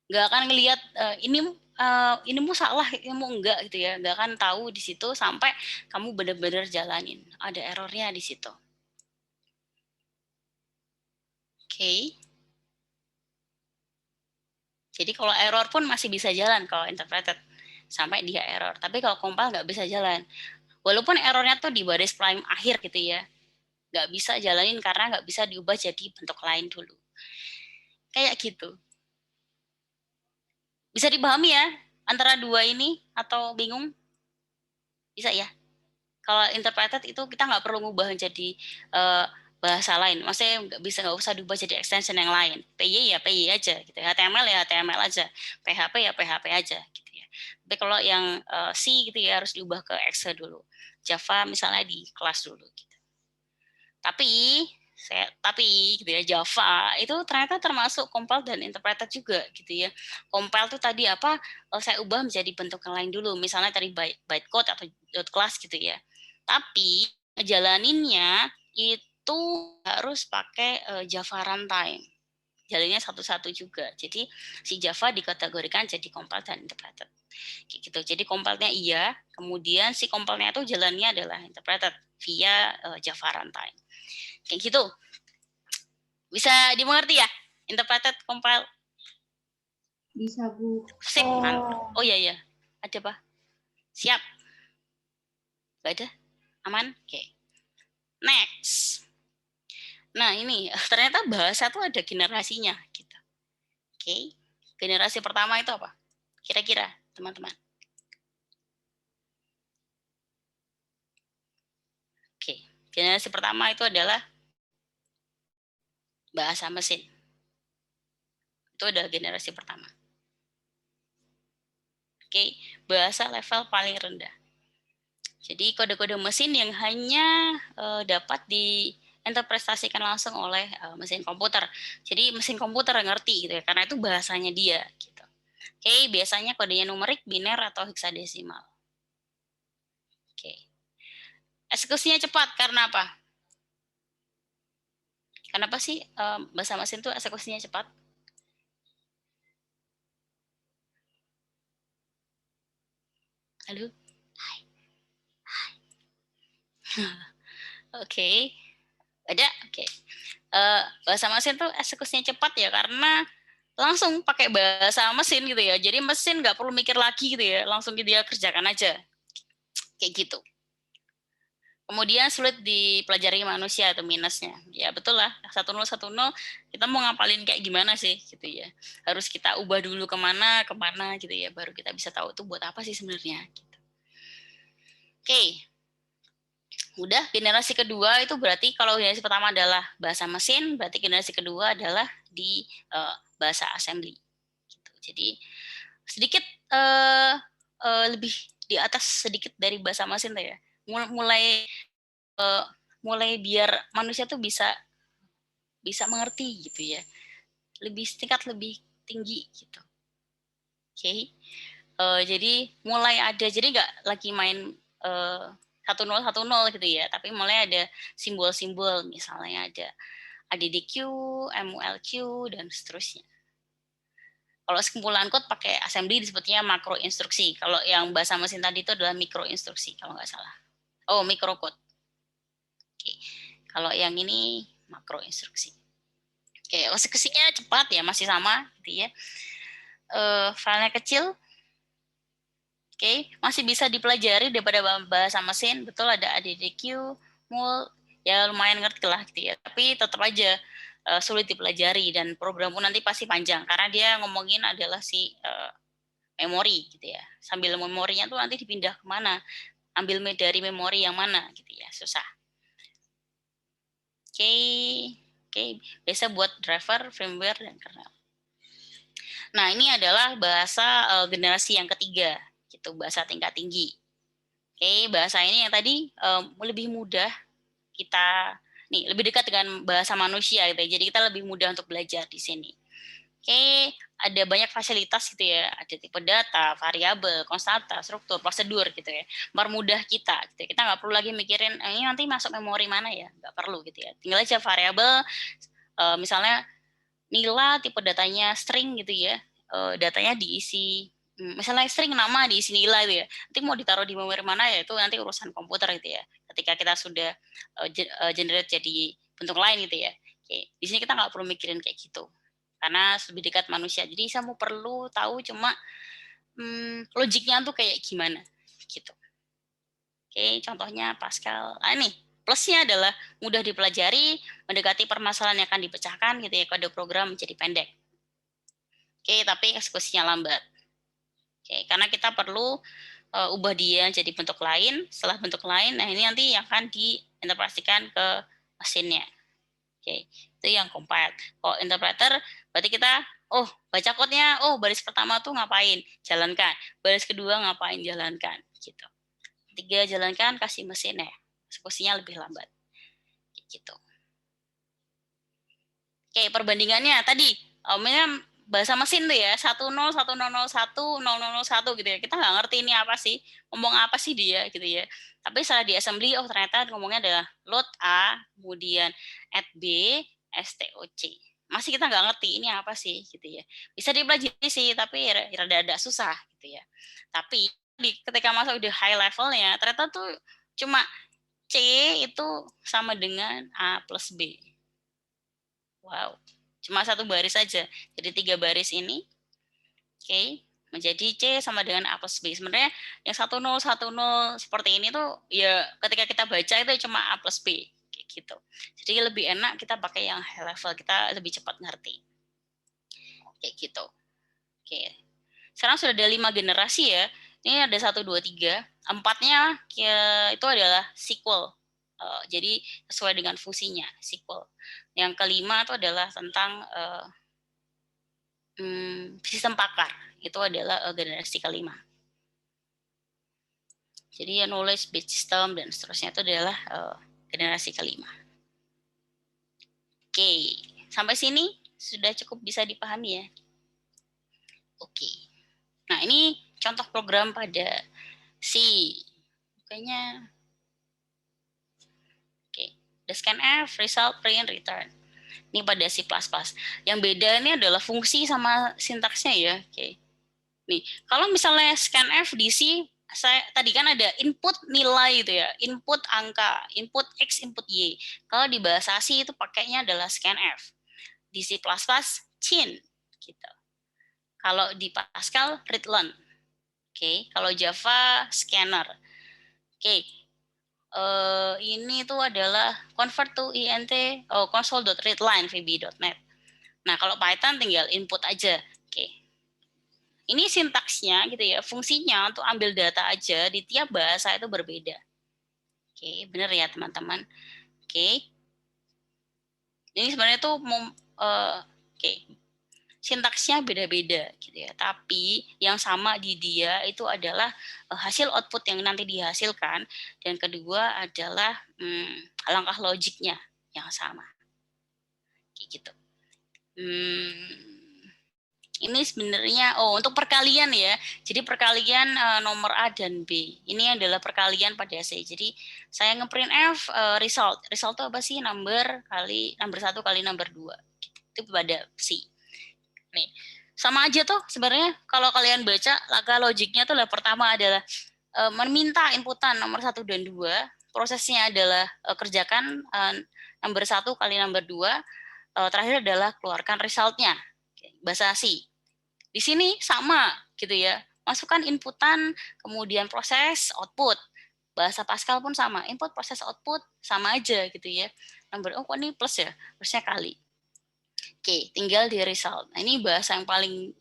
nggak akan ngelihat ini mu salah, ini mu enggak gitu ya. Nggak akan tahu di situ sampai kamu benar-benar jalanin. Ada errornya di situ. Oke. Jadi kalau error pun masih bisa jalan kalau interpreted sampai dia error. Tapi kalau compile nggak bisa jalan. Walaupun errornya tuh di baris prime akhir gitu ya, nggak bisa jalanin karena nggak bisa diubah jadi bentuk lain dulu. Kayak gitu. Bisa dipahami ya antara dua ini atau bingung? Bisa ya. Kalau interpreted itu kita nggak perlu ngubah jadi bahasa lain, maksudnya nggak usah diubah jadi extension yang lain. PY ya PY aja, gitu. HTML ya HTML aja, PHP ya PHP aja, gitu ya. Tapi kalau yang C gitu ya harus diubah ke exe dulu. Java misalnya di kelas dulu. Gitu. Tapi gitu ya, Java itu ternyata termasuk compile dan interpreted juga, gitu ya. Compile tuh tadi apa? Saya ubah menjadi bentuk yang lain dulu, misalnya tadi bytecode atau .class gitu ya. Tapi ngejalaninnya itu harus pakai Java runtime. Jalannya satu-satu juga. Jadi si Java dikategorikan jadi compile dan interpreted. Gitu. Jadi compile-nya iya, kemudian si compile-nya itu jalannya adalah interpreted via Java runtime. Kayak gitu. Bisa dimengerti ya? Interpreted compile. Bisa, Bu. Sip, mantap. Oh iya. Ada apa? Siap. Gak ada? Aman? Oke. Next. Nah, ini ternyata bahasa tuh ada generasinya gitu. Oke. Generasi pertama itu apa? Kira-kira, teman-teman. Oke. Generasi pertama itu adalah bahasa mesin. Itu adalah generasi pertama. Oke, bahasa level paling rendah. Jadi kode-kode mesin yang hanya dapat diinterpretasikan langsung oleh mesin komputer. Jadi mesin komputer ngerti gitu ya, karena itu bahasanya dia. Gitu. Oke, biasanya kodenya numerik, biner atau heksadesimal. Oke, eksekusinya cepat karena apa? Kenapa sih bahasa mesin itu eksekusinya cepat? Halo? Hai. Oke. Ada? Oke. Bahasa mesin tuh eksekusinya cepat ya karena langsung pakai bahasa mesin gitu ya. Jadi mesin nggak perlu mikir lagi gitu ya. Langsung dia kerjakan aja. Kayak gitu. Kemudian sulit dipelajari manusia itu minusnya. Ya betul lah, 1010 kita mau ngapalin kayak gimana sih gitu ya. Harus kita ubah dulu kemana gitu ya. Baru kita bisa tahu itu buat apa sih sebenarnya. Gitu. Oke. Udah, generasi kedua itu berarti kalau generasi pertama adalah bahasa mesin, berarti generasi kedua adalah di bahasa assembly. Gitu. Jadi sedikit lebih di atas sedikit dari bahasa mesin tuh ya. Mulai biar manusia tuh bisa mengerti gitu ya, tingkat lebih tinggi gitu. Oke. Jadi mulai ada, jadi nggak lagi main 1010 gitu ya, tapi mulai ada simbol-simbol, misalnya ada ADDQ, MULQ, dan seterusnya. Kalau sekumpulan code pakai assembly disebutnya makro instruksi. Kalau yang bahasa mesin tadi itu adalah mikro instruksi kalau nggak salah. Oh, mikro code. Oke. Kalau yang ini makro instruksi. Oke, eksekusinya cepat ya, masih sama gitu ya. Filenya kecil. Oke, masih bisa dipelajari daripada bahasa mesin. Betul, ada ADDQ, MUL, ya lumayan ngerti lah gitu ya. Tapi tetap aja sulit dipelajari dan program pun nanti pasti panjang karena dia ngomongin adalah si memori gitu ya. Sambil memorinya tuh nanti dipindah kemana, ambil dari memori yang mana gitu ya, susah. Oke, biasa buat driver, firmware, dan kernel. Nah, ini adalah bahasa generasi yang ketiga, gitu, bahasa tingkat tinggi. Oke, bahasa ini yang tadi lebih mudah kita, nih lebih dekat dengan bahasa manusia gitu ya. Jadi kita lebih mudah untuk belajar di sini. Oke, ada banyak fasilitas gitu ya, ada tipe data, variabel, konstanta, struktur, prosedur gitu ya, mempermudah kita. Gitu ya. Kita nggak perlu lagi mikirin ini nanti masuk memori mana ya, nggak perlu gitu ya. Tinggal aja variabel, misalnya nilai tipe datanya string gitu ya, datanya diisi, misalnya string nama diisi nilai gitu ya. Nanti mau ditaruh di memori mana ya itu nanti urusan komputer gitu ya. Ketika kita sudah generate jadi bentuk lain gitu ya. Oke, di sini kita nggak perlu mikirin kayak gitu karena lebih dekat manusia. Jadi saya mau perlu tahu cuma logiknya tuh kayak gimana gitu. Oke, contohnya Pascal. Ini plusnya adalah mudah dipelajari, mendekati permasalahan yang akan dipecahkan gitu ya, kode program menjadi pendek. Oke, tapi eksekusinya lambat. Oke, karena kita perlu ubah dia jadi bentuk lain, setelah bentuk lain, nah ini nanti yang akan diinterpretasikan ke mesinnya. Oke, itu yang compiled. Kalau interpreter, berarti kita, baca code-nya, baris pertama tuh ngapain? Jalankan. Baris kedua ngapain? Jalankan. Gitu. Ketiga, jalankan, kasih mesin ya. Eksekusinya lebih lambat. Gitu. Oke, perbandingannya tadi, bahasa mesin tuh ya, 10, 1001, 0001 gitu ya. Kita nggak ngerti ini apa sih, ngomong apa sih dia gitu ya. Tapi setelah di assembly, ternyata ngomongnya adalah load A, kemudian add B, STOC. Masih kita nggak ngerti ini apa sih gitu ya. Bisa dipelajari sih, tapi rada-rada susah gitu ya. Tapi ketika masuk di high levelnya, ternyata tuh cuma C itu sama dengan A plus B. Wow. Cuma satu baris saja. Jadi 3 baris ini, oke, menjadi C sama dengan A plus B. Sebenarnya yang 1010 seperti ini tuh ya ketika kita baca itu cuma A plus B. Kayak gitu. Jadi lebih enak kita pakai yang high level, kita lebih cepat ngerti. Kayak gitu. Oke. Sekarang sudah ada 5 generasi ya. Ini ada 1, 2, 3. 4-nya itu adalah SQL. Jadi sesuai dengan fungsinya, SQL. Yang kelima itu adalah tentang sistem pakar. Itu adalah generasi kelima. Jadi knowledge based system dan seterusnya itu adalah generasi kelima. Oke, sampai sini sudah cukup bisa dipahami ya. Oke. Nah, ini contoh program pada C. Kayaknya the scanf, result, print, return. Ini pada C++. Yang beda ini adalah fungsi sama sintaksnya ya. Oke. Nih, kalau misalnya scanf di C, tadi kan ada input nilai gitu ya, input angka, input X, input Y. Kalau di bahasa C itu pakainya adalah scanf. Di C++ cin gitu. Kalau di Pascal readline. Oke, kalau Java scanner. Oke. Ini tuh adalah convert to int console.readline vb.net. Nah, kalau Python tinggal input aja. Oke. Ini sintaksnya gitu ya, fungsinya untuk ambil data aja di tiap bahasa itu berbeda. Oke, benar ya teman-teman. Oke. Ini sebenarnya tuh sintaksnya beda-beda gitu ya. Tapi yang sama di dia itu adalah hasil output yang nanti dihasilkan, dan kedua adalah langkah logiknya yang sama. Kayak gitu. Ini sebenarnya untuk perkalian ya. Jadi perkalian nomor A dan B. Ini adalah perkalian pada C. Jadi saya ngeprint F result. Result itu apa sih? Number 1 kali number 2. Itu pada C. Nih, sama aja tuh sebenarnya kalau kalian baca langkah logiknya tuh pertama adalah meminta inputan nomor 1 dan 2. Prosesnya adalah kerjakan number 1 kali number 2. Terakhir adalah keluarkan resultnya. Bahasa C. Di sini sama gitu ya. Masukkan inputan, kemudian proses, output. Bahasa Pascal pun sama. Input, proses, output sama aja gitu ya. Kok ini plus ya? Plusnya kali. Oke, tinggal di result. Nah, ini bahasa yang paling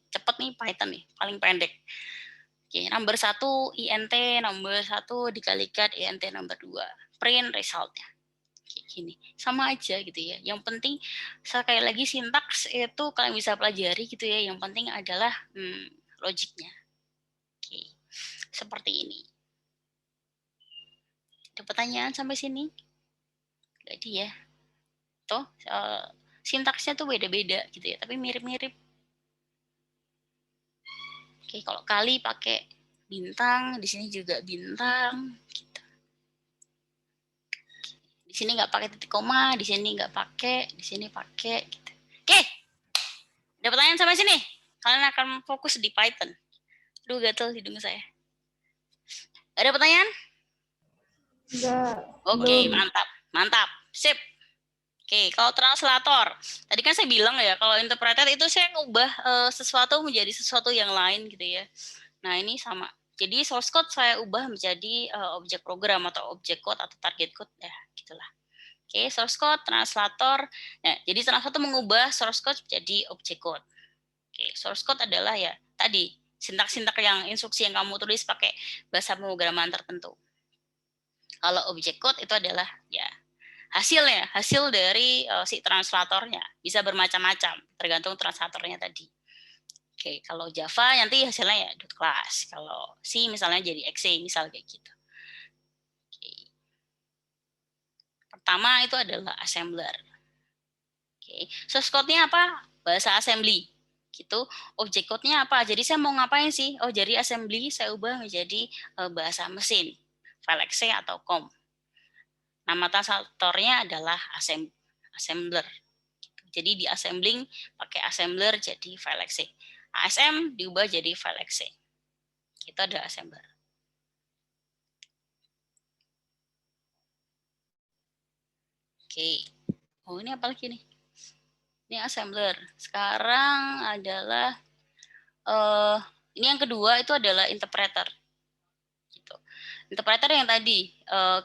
cepat nih Python nih, paling pendek. Oke, number 1 int, number 1 dikalikan int number 2. Print resultnya. Kayak gini, sama aja gitu ya. Yang penting sekali lagi sintaks itu kalian bisa pelajari gitu ya. Yang penting adalah logiknya. Oke, seperti ini. Ada pertanyaan sampai sini? Jadi ya, tuh sintaksnya tuh beda-beda gitu ya, tapi mirip-mirip. Oke, kalau kali pakai bintang, di sini juga bintang. Gitu. Di sini nggak pakai titik koma, di sini nggak pakai, di sini pakai. Gitu. Oke, ada pertanyaan sampai sini? Kalian akan fokus di Python. Aduh, gatel hidung saya. Ada pertanyaan? Enggak. Oke, mantap, sip. Oke, kalau translator, tadi kan saya bilang ya, kalau interpreter itu saya ngubah sesuatu menjadi sesuatu yang lain gitu ya. Nah, ini sama. Jadi source code saya ubah menjadi objek program atau objek code atau target code ya, gitulah. Oke, source code, translator. Nah, jadi translator mengubah source code menjadi objek code. Oke, source code adalah ya tadi sintak-sintak yang instruksi yang kamu tulis pakai bahasa pemrograman tertentu. Kalau objek code itu adalah ya hasil dari si translatornya, bisa bermacam-macam tergantung translatornya tadi. Oke, kalau Java nanti hasilnya ya .class, kalau C misalnya jadi exe misal kayak gitu. Oke. Pertama itu adalah assembler. Oke, source code-nya apa? Bahasa assembly. Gitu. Object code-nya apa? Jadi saya mau ngapain sih? Oh, jadi assembly saya ubah menjadi bahasa mesin, file exe atau COM. Nama translatornya adalah assembler. Jadi di assembling pakai assembler jadi file exe. ASM diubah jadi file exe. Itu ada assembler. Oke. Oh, ini apa lagi nih? Ini assembler. Sekarang adalah ini yang kedua itu adalah interpreter. Gitu. Interpreter yang tadi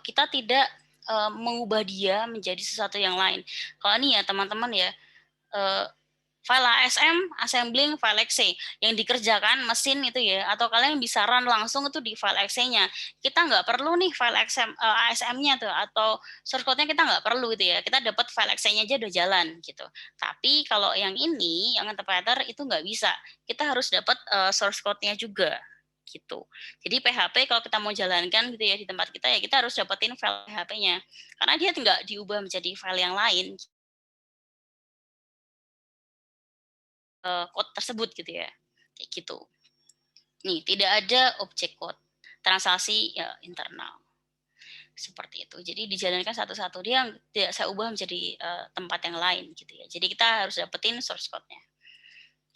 kita tidak mengubah dia menjadi sesuatu yang lain. Kalau ini ya teman-teman ya, file ASM, assembling file exe yang dikerjakan mesin itu ya, atau kalian bisa run langsung itu di file exe-nya. Kita nggak perlu nih file ASM-nya tuh atau source code-nya kita nggak perlu gitu ya. Kita dapat file exe-nya aja udah jalan gitu. Tapi kalau yang ini, yang interpreter itu nggak bisa. Kita harus dapat source code-nya juga gitu. Jadi PHP kalau kita mau jalankan gitu ya di tempat kita ya kita harus dapetin file PHP-nya. Karena dia nggak diubah menjadi file yang lain. Code tersebut gitu ya, kayak gitu. Nih, tidak ada objek code, transaksi ya internal. Seperti itu. Jadi dijalankan satu-satu, dia tidak saya ubah menjadi tempat yang lain gitu ya. Jadi kita harus dapetin source code-nya.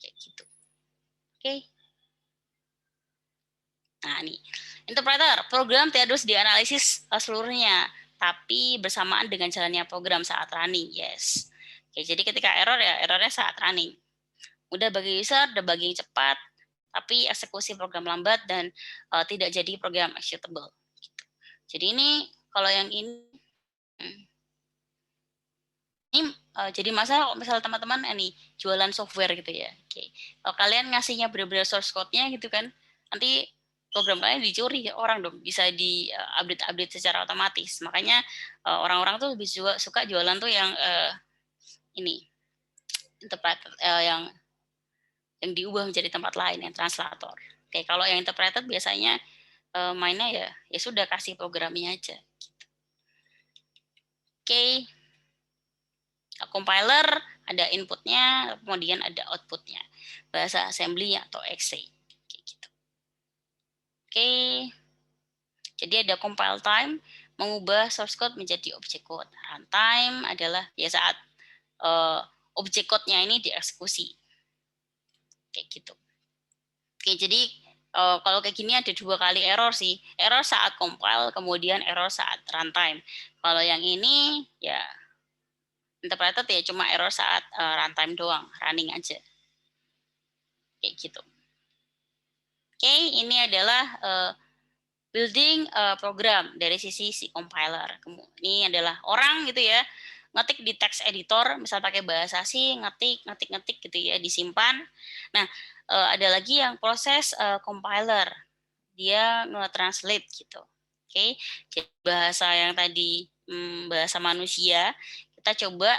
Kayak gitu. Oke. Nah, nih. Interpreter, program tidak harus dianalisis seluruhnya, tapi bersamaan dengan jalannya program saat running. Yes. Oke, jadi ketika error ya errornya saat running. Mudah bagi user, debugging cepat, tapi eksekusi program lambat dan tidak jadi program executable. Jadi ini kalau yang ini jadi masalah kalau misalnya teman-teman ini jualan software gitu ya. Oke. Kalau kalian ngasihnya benar-benar source code-nya gitu kan, nanti program kalian dicuri orang dong, bisa di update secara otomatis. Makanya orang-orang tuh lebih suka jualan tuh yang ini interpreter yang diubah menjadi tempat lain, yang translator. Oke, kalau yang interpreter biasanya mainnya ya sudah kasih programnya aja. Gitu. Oke, compiler ada inputnya, kemudian ada outputnya, bahasa assembly atau exe, kayak gitu. Oke, jadi ada compile time, mengubah source code menjadi object code. Runtime adalah ya saat object code-nya ini dieksekusi, kayak gitu. Oke, jadi kalau kayak gini ada 2 kali error sih. Error saat compile, kemudian error saat runtime. Kalau yang ini ya interpreted ya cuma error saat runtime doang, running aja. Kayak gitu. Oke, ini adalah building program dari sisi si compiler. Ini adalah orang gitu ya, ngetik di text editor, misal pakai bahasa C, ngetik gitu ya, disimpan. Nah, ada lagi yang proses compiler, dia nge-translate gitu. Oke, jadi bahasa yang tadi bahasa manusia, kita coba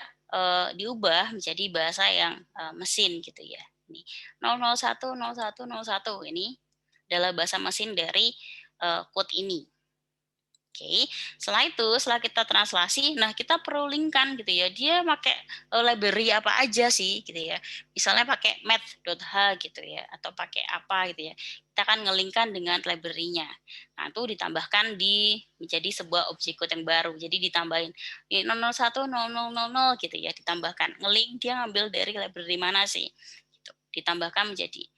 diubah menjadi bahasa yang mesin gitu ya. Ini 001 01 01 ini adalah bahasa mesin dari code ini. Oke, setelah kita translasi, nah kita perlu linkkan gitu ya. Dia pakai library apa aja sih gitu ya. Misalnya pakai math.h gitu ya, atau pakai apa gitu ya. Kita akan ngelinkkan dengan library-nya. Nah, itu ditambahkan menjadi sebuah objek code yang baru. Jadi ditambahin 001 0000 gitu ya, ditambahkan. Ngelink dia ngambil dari library mana sih? Gitu. Ditambahkan menjadi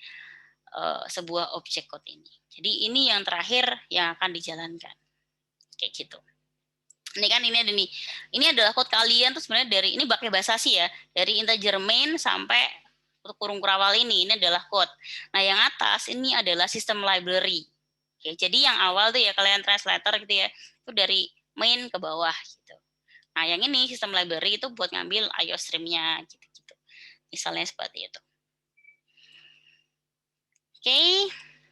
sebuah objek code ini. Jadi ini yang terakhir yang akan dijalankan. Kayak gitu. Ini kan ini ada nih. Ini adalah code kalian tuh sebenarnya dari ini pakai bahasa C ya, dari integer main sampai kurung kurawal ini adalah code. Nah, yang atas ini adalah sistem library. Oke, jadi yang awal tuh ya kalian translator gitu ya, itu dari main ke bawah gitu. Nah, yang ini sistem library itu buat ngambil IO stream-nya gitu-gitu. Misalnya seperti itu. Oke.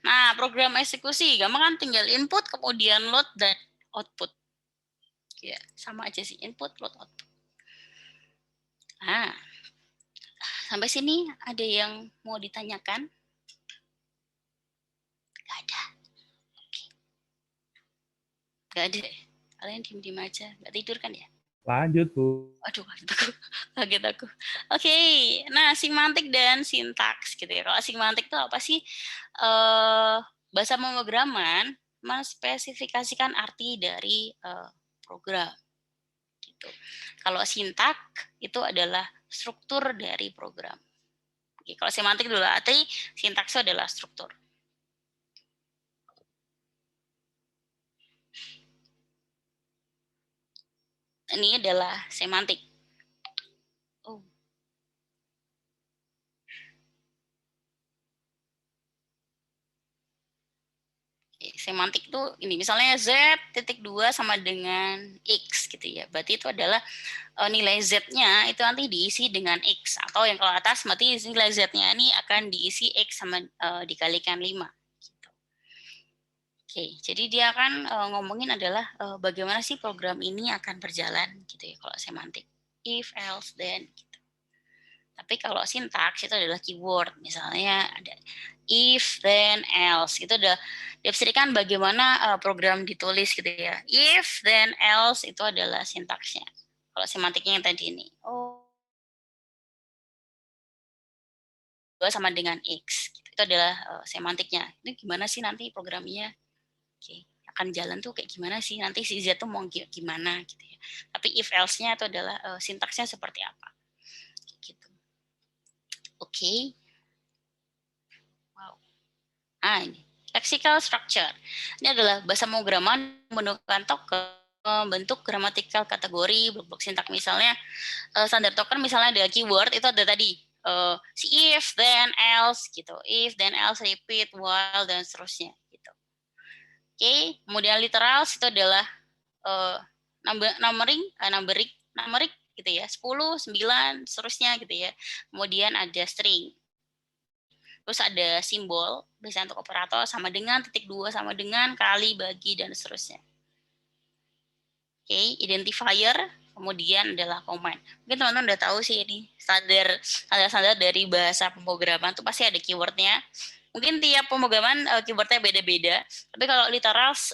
Nah, program eksekusi gampang kan, tinggal input kemudian load dan output. Ya, sama aja sih, input, load, output. Nah, sampai sini ada yang mau ditanyakan? Gak ada. Oke. Gak ada. Kalian diem-diem aja. Gak tidur kan ya? Lanjut, Bu. Aduh, kaget aku. Oke, nah semantik dan sintaks gitu ya. Kalau semantik itu apa sih? Bahasa pemrograman menspesifikasikan arti dari program. Gitu. Kalau sintak itu adalah struktur dari program. Oke, kalau semantik dulu arti, sintaks itu adalah struktur. Ini adalah semantik. Oh. Semantik itu ini misalnya Z.2 sama dengan X gitu ya. Berarti itu adalah nilai Z-nya itu nanti diisi dengan X, atau yang kalau atas berarti nilai Z-nya ini akan diisi X sama dikalikan 5 gitu. Oke, jadi dia akan ngomongin adalah bagaimana sih program ini akan berjalan gitu ya kalau semantik. If, else, then gitu. Tapi kalau sintaks itu adalah keyword, misalnya ada if, then, else. Itu udah diafsirkan bagaimana program ditulis gitu ya. If, then, else itu adalah sintaksnya. Kalau semantiknya yang tadi ini. Oh, sama dengan X. Itu adalah semantiknya. Itu gimana sih nanti programnya? Oke, akan jalan tuh kayak gimana sih? Nanti si Z tuh mau gimana gitu ya. Tapi if, else-nya itu adalah sintaksnya seperti apa. Gitu. Oke. Wow. Ini lexical structure. Ini adalah bahasa pemrograman menggunakan token, bentuk gramatikal kategori, blok-blok sintak. Misalnya standar token misalnya ada keyword itu ada tadi si if, then, else gitu. If, then, else, repeat, while dan seterusnya gitu. Oke, kemudian literals itu adalah numbering gitu ya, 10, 9, seterusnya gitu ya. Kemudian ada string. Terus ada simbol, biasanya untuk operator sama dengan, titik 2 sama dengan, kali, bagi, dan seterusnya. Oke, identifier, kemudian adalah comment. Mungkin teman-teman udah tahu sih ini, standar dari bahasa pemrograman itu pasti ada keywordnya. Mungkin tiap pemrograman keywordnya beda-beda, tapi kalau literals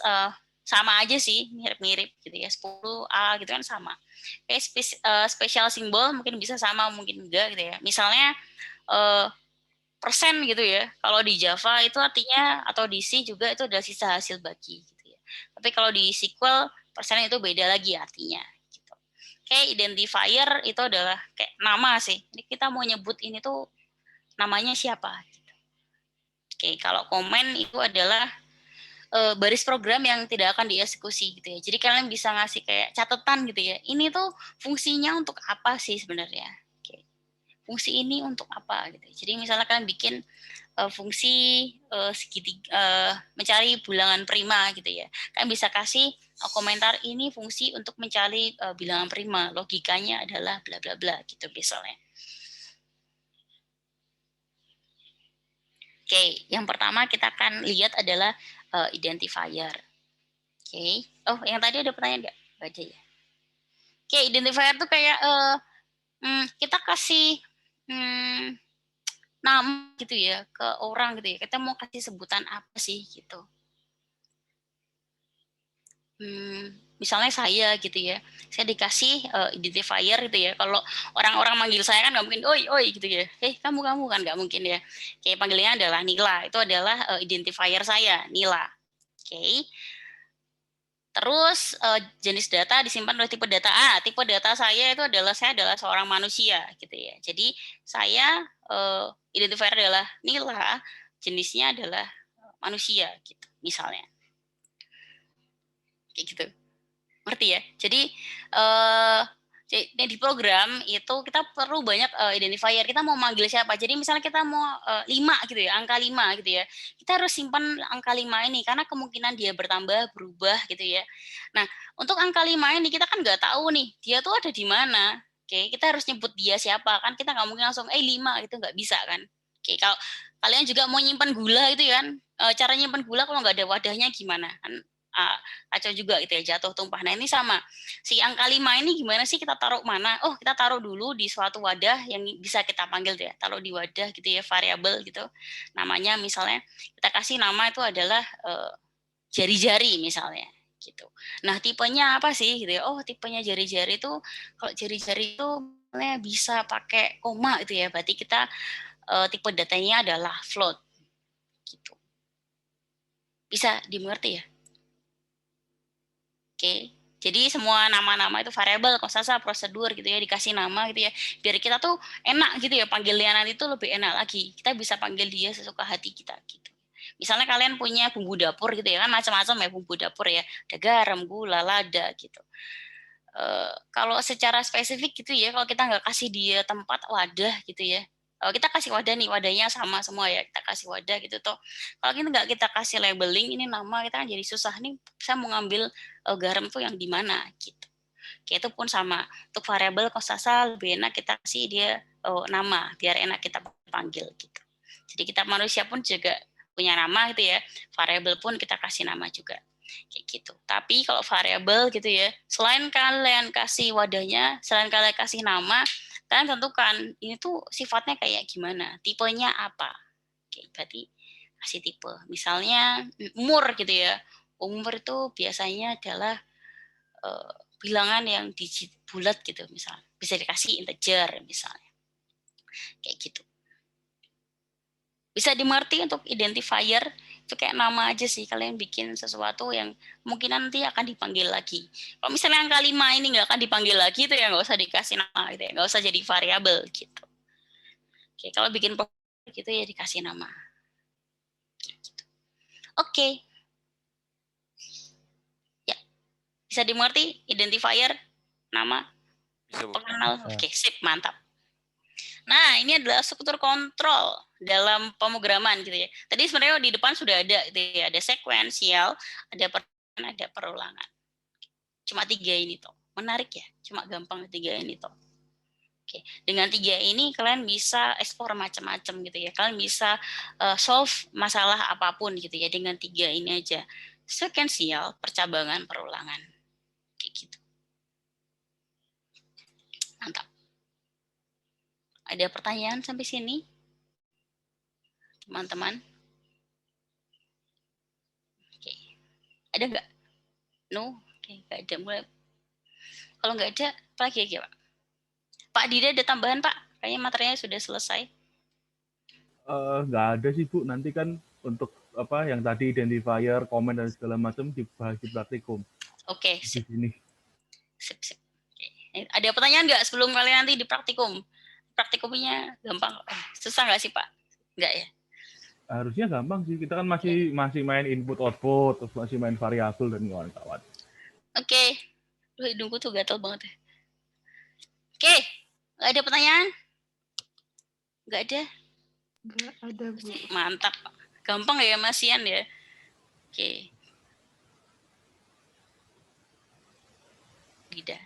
sama aja sih, mirip-mirip gitu ya. 10A gitu kan sama. Kayak special symbol mungkin bisa sama, mungkin enggak gitu ya. Misalnya persen gitu ya. Kalau di Java itu artinya, atau di C juga itu adalah sisa hasil bagi gitu ya. Tapi kalau di SQL persen itu beda lagi artinya. Gitu. Kayak identifier itu adalah kayak nama sih. Jadi kita mau nyebut ini tuh namanya siapa. Gitu. Oke, kalau komen itu adalah baris program yang tidak akan dieksekusi gitu ya. Jadi kalian bisa ngasih kayak catatan gitu ya. Ini tuh fungsinya untuk apa sih sebenarnya? Oke. Fungsi ini untuk apa gitu. Jadi misalnya kalian bikin fungsi segitiga, mencari bilangan prima gitu ya. Kalian bisa kasih komentar ini fungsi untuk mencari bilangan prima. Logikanya adalah bla bla bla gitu misalnya. Oke, yang pertama kita akan lihat adalah identifier. Oke. Oh, yang tadi ada pertanyaan nggak? Baca ya. Oke, identifier tuh kayak kita kasih nama gitu ya ke orang gitu ya. Kita mau kasih sebutan apa sih gitu. Misalnya saya gitu ya. Saya dikasih identifier gitu ya. Kalau orang-orang manggil saya kan nggak mungkin oi oi gitu ya. Kamu kan nggak mungkin ya. Kayak panggilnya adalah Nila. Itu adalah identifier saya, Nila. Oke. Terus jenis data disimpan oleh tipe data A. Tipe data saya adalah seorang manusia gitu ya. Jadi saya identifier adalah Nila, jenisnya adalah manusia gitu misalnya. Kayak gitu. Ngerti ya? Jadi di program itu kita perlu banyak identifier. Kita mau manggil siapa. Jadi misalnya kita mau 5 gitu ya, angka 5 gitu ya. Kita harus simpan angka 5 ini karena kemungkinan dia bertambah, berubah gitu ya. Nah, untuk angka 5 ini kita kan nggak tahu nih, dia tuh ada di mana. Oke, kita harus nyebut dia siapa. Kan kita nggak mungkin langsung 5 gitu, nggak bisa kan. Oke, kalau kalian juga mau nyimpan gula itu kan, cara nyimpan gula kalau nggak ada wadahnya gimana? Kan kacau juga gitu ya, jatuh tumpah. Nah ini sama, si angka 5 ini gimana sih kita taruh mana? Oh, kita taruh dulu di suatu wadah yang bisa kita panggil ya, taruh di wadah gitu ya, variabel gitu. Namanya misalnya kita kasih nama itu adalah jari-jari misalnya gitu. Nah tipenya apa sih gitu ya? Oh tipenya jari-jari itu, kalau jari-jari itu bisa pakai koma gitu ya, berarti kita tipe datanya adalah float gitu. Bisa dimengerti ya? Oke, jadi semua nama-nama itu variabel, kosasa, prosedur gitu ya, dikasih nama gitu ya, biar kita tuh enak gitu ya, panggilnya nanti tuh lebih enak lagi. Kita bisa panggil dia sesuka hati kita gitu. Misalnya kalian punya bumbu dapur gitu ya, kan macam-macam ya bumbu dapur ya, ada garam, gula, lada gitu. Kalau secara spesifik gitu ya, kalau kita nggak kasih dia tempat wadah gitu ya, kita kasih wadah nih, wadahnya sama semua ya, kita kasih wadah gitu toh. Kalau kita nggak kita kasih labeling ini nama, kita kan jadi susah nih, saya mau ngambil garam tuh yang di mana gitu. Kayak itu pun sama, untuk variabel kosasa lebih enak kita kasih dia nama, biar enak kita panggil gitu. Jadi kita manusia pun juga punya nama gitu ya, variabel pun kita kasih nama juga. Kayak gitu. Tapi kalau variabel gitu ya, selain kalian kasih wadahnya, selain kalian kasih nama, kalian tentukan ini tuh sifatnya kayak gimana, tipenya apa. Oke, berarti kasih tipe. Misalnya umur gitu ya. Umur itu biasanya adalah bilangan yang digit bulat gitu misalnya. Bisa dikasih integer misalnya. Kayak gitu. Bisa dimengerti untuk identifier itu kayak nama aja sih, kalian bikin sesuatu yang mungkin nanti akan dipanggil lagi. Kalau misalnya angka 5 ini nggak akan dipanggil lagi itu ya nggak usah dikasih nama gitu ya, nggak usah jadi variabel gitu. Oke, kalau bikin program gitu ya dikasih nama. Gitu. Oke. Ya, bisa dimengerti identifier, nama, Bisa, Bu. pengenal. Oke, sip, mantap. Nah, ini adalah struktur kontrol dalam pemrograman gitu ya. Tadi sebenarnya di depan sudah ada gitu ya, ada sekuensial, ada perulangan. Cuma 3 ini toh. Menarik ya, cuma gampang 3 ini toh. Oke, dengan 3 ini kalian bisa ekspor macam-macam gitu ya. Kalian bisa solve masalah apapun gitu ya dengan 3 ini aja. Sekuensial, percabangan, perulangan. Kayak gitu. Mantap. Ada pertanyaan sampai sini? Teman-teman? Oke. Ada nggak? No, oke, nggak ada. Mulai. Kalau nggak ada, apa lagi ya, Pak? Pak Dida ada tambahan, Pak? Kayaknya materinya sudah selesai. Nggak ada sih Bu, nanti kan untuk apa yang tadi identifier, komen dan segala macam dibahas di praktikum Oke, di sip, sini. sip, sip. Oke. Ada pertanyaan nggak sebelum kalian nanti di praktikum? Praktikumnya gampang, susah nggak sih Pak? Nggak ya? Harusnya gampang sih, kita kan masih main input output, terus masih main variabel dan kawan-kawan. Oke. Duh, hidungku tuh gatel banget ya. Oke, nggak ada pertanyaan? Nggak ada? Nggak ada, Bu. Mantap, Pak. Gampang ya, Mas Ian ya? Oke. Dida.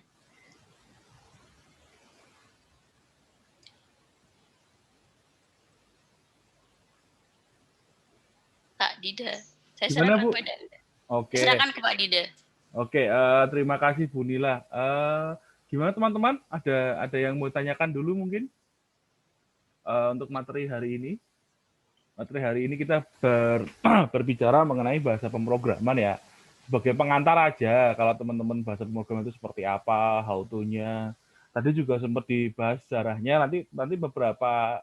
Pak Dida. Saya Gimana, serahkan Bu? pada Oke. Silakan ke Pak Dida. Oke, terima kasih Bu Nila. Gimana teman-teman? Ada yang mau tanyakan dulu mungkin untuk materi hari ini? Materi hari ini kita berbicara mengenai bahasa pemrograman ya. Sebagai pengantar aja, kalau teman-teman bahasa pemrograman itu seperti apa, how to-nya. Tadi juga sempat dibahas sejarahnya. Nanti beberapa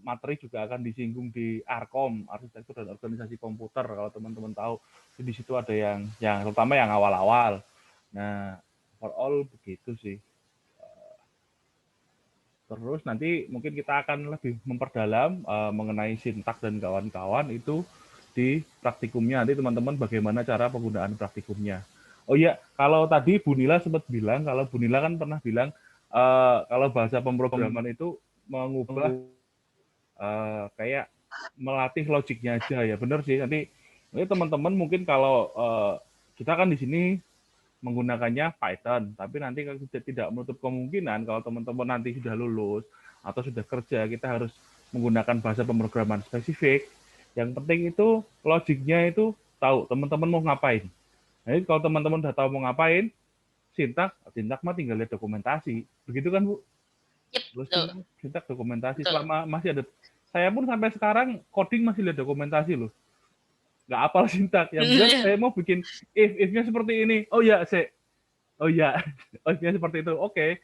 materi juga akan disinggung di Arkom, arsitektur dan organisasi komputer. Kalau teman-teman tahu, di situ ada yang terutama yang awal-awal. Nah, overall begitu sih. Terus nanti mungkin kita akan lebih memperdalam mengenai sintak dan kawan-kawan itu di praktikumnya. Nanti teman-teman bagaimana cara penggunaan praktikumnya. Oh iya, kalau tadi Bu Nila sempat bilang, kalau Bu Nila kan pernah bilang kalau bahasa pemrograman itu mengubah kayak melatih logiknya aja ya. Benar sih. Nanti teman-teman mungkin kalau kita kan di sini menggunakannya Python, tapi nanti tidak menutup kemungkinan kalau teman-teman nanti sudah lulus atau sudah kerja, kita harus menggunakan bahasa pemrograman spesifik. Yang penting itu logiknya itu tahu teman-teman mau ngapain. Jadi kalau teman-teman udah tahu mau ngapain, sintak mah tinggal lihat dokumentasi. Begitu kan, Bu? Yep, Sintak dokumentasi. Selama masih ada, saya pun sampai sekarang coding masih lihat dokumentasi loh. Nggak apal sintak. Yang jelas saya mau bikin if-nya seperti ini. Oh ya, if-nya seperti itu. Oke.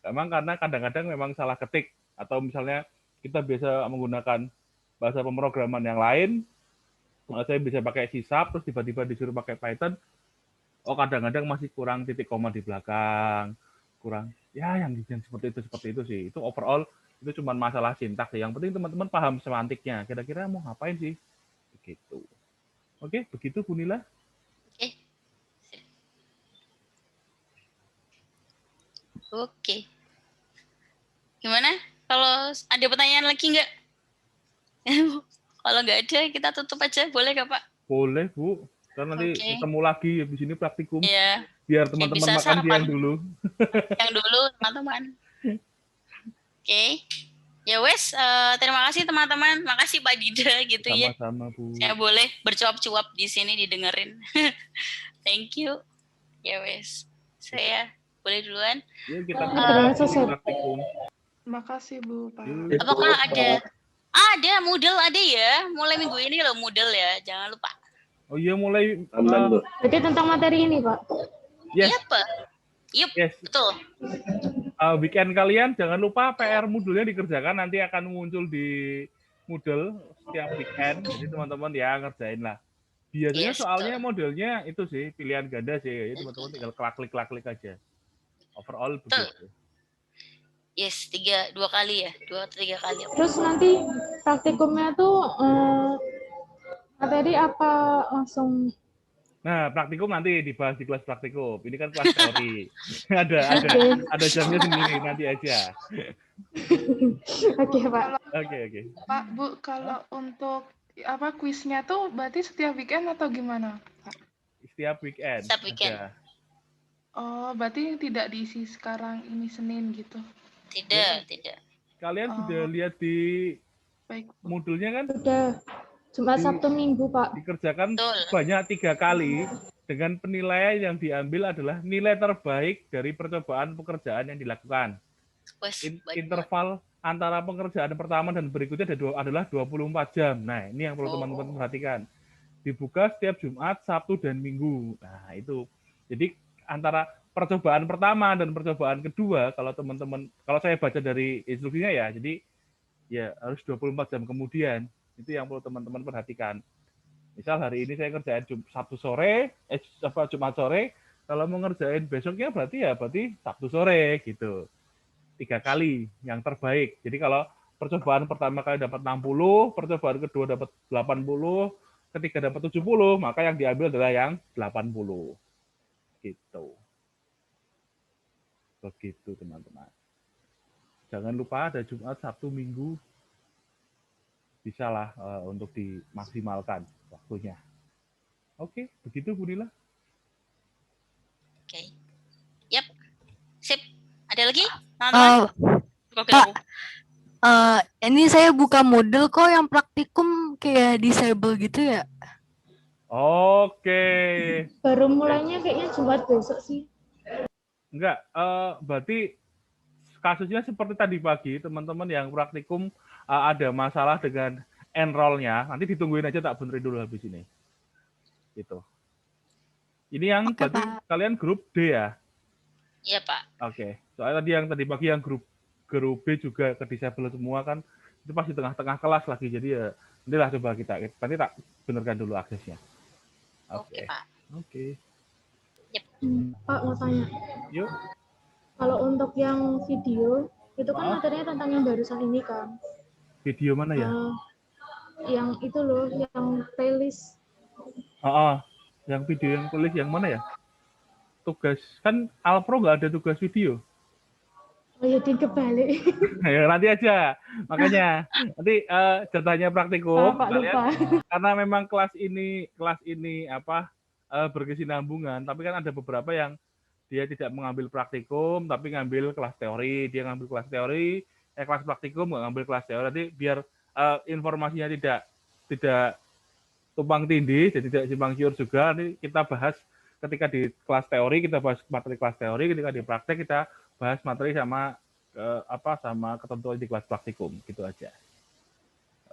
Memang karena kadang-kadang memang salah ketik. Atau misalnya kita biasa menggunakan bahasa pemrograman yang lain, saya bisa pakai C#, terus tiba-tiba disuruh pakai Python, kadang-kadang masih kurang titik koma di belakang, kurang, ya yang seperti itu sih. Itu overall, itu cuma masalah sintak. Yang penting teman-teman paham semantiknya. Kira-kira mau ngapain sih? Begitu. Oke, begitu Bu Nila. Oke. Gimana? Kalau ada pertanyaan lagi nggak? Kalau nggak ada, kita tutup aja. Boleh nggak, Pak? Boleh, Bu. Karena nanti ketemu lagi di sini praktikum. Iya. Biar teman-teman makan siang dulu. Yang dulu, teman-teman. Oke. Ya wes, terima kasih teman-teman. Makasih Pak Dida gitu ya. Sama-sama, Bu. Saya boleh bercuap-cuap di sini didengerin. Thank you. Ya wes. Saya boleh duluan. Ya, kita praktikum. Makasih Bu, Pak. Apakah ada? Ada, Moodle ada ya. Mulai minggu ini loh Moodle ya. Jangan lupa. Oh iya, mulai. Berarti tentang materi ini, Pak? Yes. Iya, Pak. Yup, yes. Betul. Weekend kalian jangan lupa PR Moodle-nya dikerjakan, nanti akan muncul di Moodle setiap weekend. Jadi teman-teman ya ngerjain lah. Biasanya soalnya modelnya itu sih pilihan ganda sih. Jadi teman-teman tinggal klik aja. Overall begitu. Yes, 2 kali ya, 2 atau 3 kali. Terus nanti praktikumnya tuh materi apa langsung? Nah, praktikum nanti dibahas di kelas praktikum. Ini kan kelas teori. ada jamnya sendiri nanti aja. Oke, Pak. Oke. Pak, Bu, kalau untuk kuisnya tuh berarti setiap weekend atau gimana, Pak? Setiap weekend. Setiap weekend. Ada. Oh, berarti tidak diisi sekarang ini Senin gitu. Tidak. Kalian sudah lihat di Moodle-nya kan? Sudah. Jumat, Sabtu, Minggu, Pak. Dikerjakan banyak 3 kali dengan penilaian yang diambil adalah nilai terbaik dari percobaan pekerjaan yang dilakukan. Interval antara pekerjaan pertama dan berikutnya adalah 24 jam. Nah, ini yang perlu teman-teman perhatikan. dibuka setiap Jumat, Sabtu, dan Minggu. Nah, itu. Jadi antara percobaan pertama dan percobaan kedua, kalau teman-teman, kalau saya baca dari instruksinya ya, jadi ya harus 24 jam kemudian. Itu yang perlu teman-teman perhatikan. Misal hari ini saya kerjain Sabtu sore, Jumat sore, kalau mau ngerjain besoknya berarti Sabtu sore gitu. 3 kali yang terbaik. Jadi kalau percobaan pertama kali dapat 60, percobaan kedua dapat 80, ketiga dapat 70, maka yang diambil adalah yang 80. Gitu. Begitu teman-teman. Jangan lupa ada Jumat, Sabtu, Minggu. Bisalah untuk dimaksimalkan waktunya. Oke, begitu Bu Nila. Oke. Yap. Sip. Ada lagi? Teman-teman? Pak, ini saya buka model kok yang praktikum kayak disable gitu ya? Oke. Baru mulainya kayaknya Jumat besok sih. Enggak, berarti kasusnya seperti tadi pagi, teman-teman yang praktikum ada masalah dengan enroll-nya, nanti ditungguin aja tak benerin dulu habis ini. Gitu. Ini yang Oke, berarti Pak. kalian grup D ya? Iya, Pak. Oke. Soalnya tadi pagi yang grup B juga ke disable semua kan, itu pasti tengah-tengah kelas lagi, jadi ya nantilah coba nanti tak benerkan dulu aksesnya. Oke, Pak. Oke. Pak mau tanya. Yuk. Kalau untuk yang video, itu kan materinya tentang yang barusan ini kan. Video mana ya? Yang itu loh, yang playlist. Yang video yang tulis yang mana ya? Tugas, kan Alpro nggak ada tugas video. Oh ya, kebalik. Ya, nanti aja. Makanya nanti jatahnya praktikum. Pak lupa. Karena memang kelas ini berkesinambungan, tapi kan ada beberapa yang dia tidak mengambil praktikum, tapi ngambil kelas teori. Dia ngambil kelas teori, kelas praktikum nggak ngambil kelas teori. Nanti biar informasinya tidak tumpang tindih, jadi tidak simpang siur juga. Nanti kita bahas ketika di kelas teori, kita bahas materi kelas teori, ketika di praktek kita bahas materi sama sama ketentuan di kelas praktikum, gitu aja.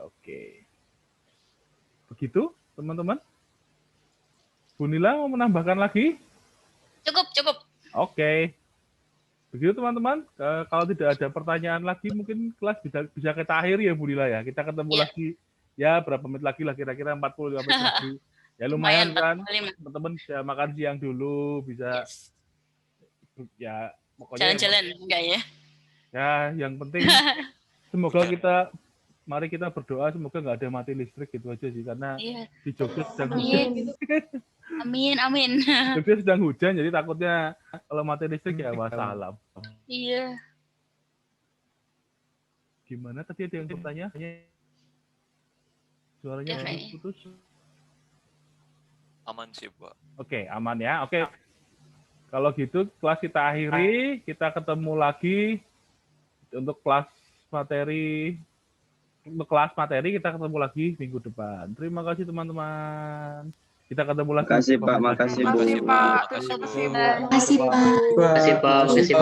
Oke. Begitu, teman-teman? Bu Nila mau menambahkan lagi? Cukup. Oke. Begitu, teman-teman. Kalau tidak ada pertanyaan lagi, mungkin kelas bisa kita akhiri ya, Bu Nila ya. Kita ketemu lagi ya berapa menit lagi lah, kira-kira 45 menit lagi. Ya lumayan kan, teman-teman bisa makan siang dulu, bisa ya pokoknya jalan-jalan enggak ya? Ya, yang penting mari kita berdoa semoga nggak ada mati listrik gitu aja sih, karena di Jogja sedang hujan. Amin. Jogja sedang hujan, jadi takutnya kalau mati listrik ya wassalam. Iya. Gimana tadi ada yang bertanya? Suaranya putus. Aman sih, Pak. Oke, aman ya. Oke. Kalau gitu kelas kita akhiri, kita ketemu lagi untuk kelas materi kita ketemu lagi minggu depan. Terima kasih teman-teman. Kita ketemu lagi. Makasih Pak, makasih Bu. Makasih, Pak. Makasih, Bu. Terima kasih, Bu. Makasih Pak. Makasih Pak.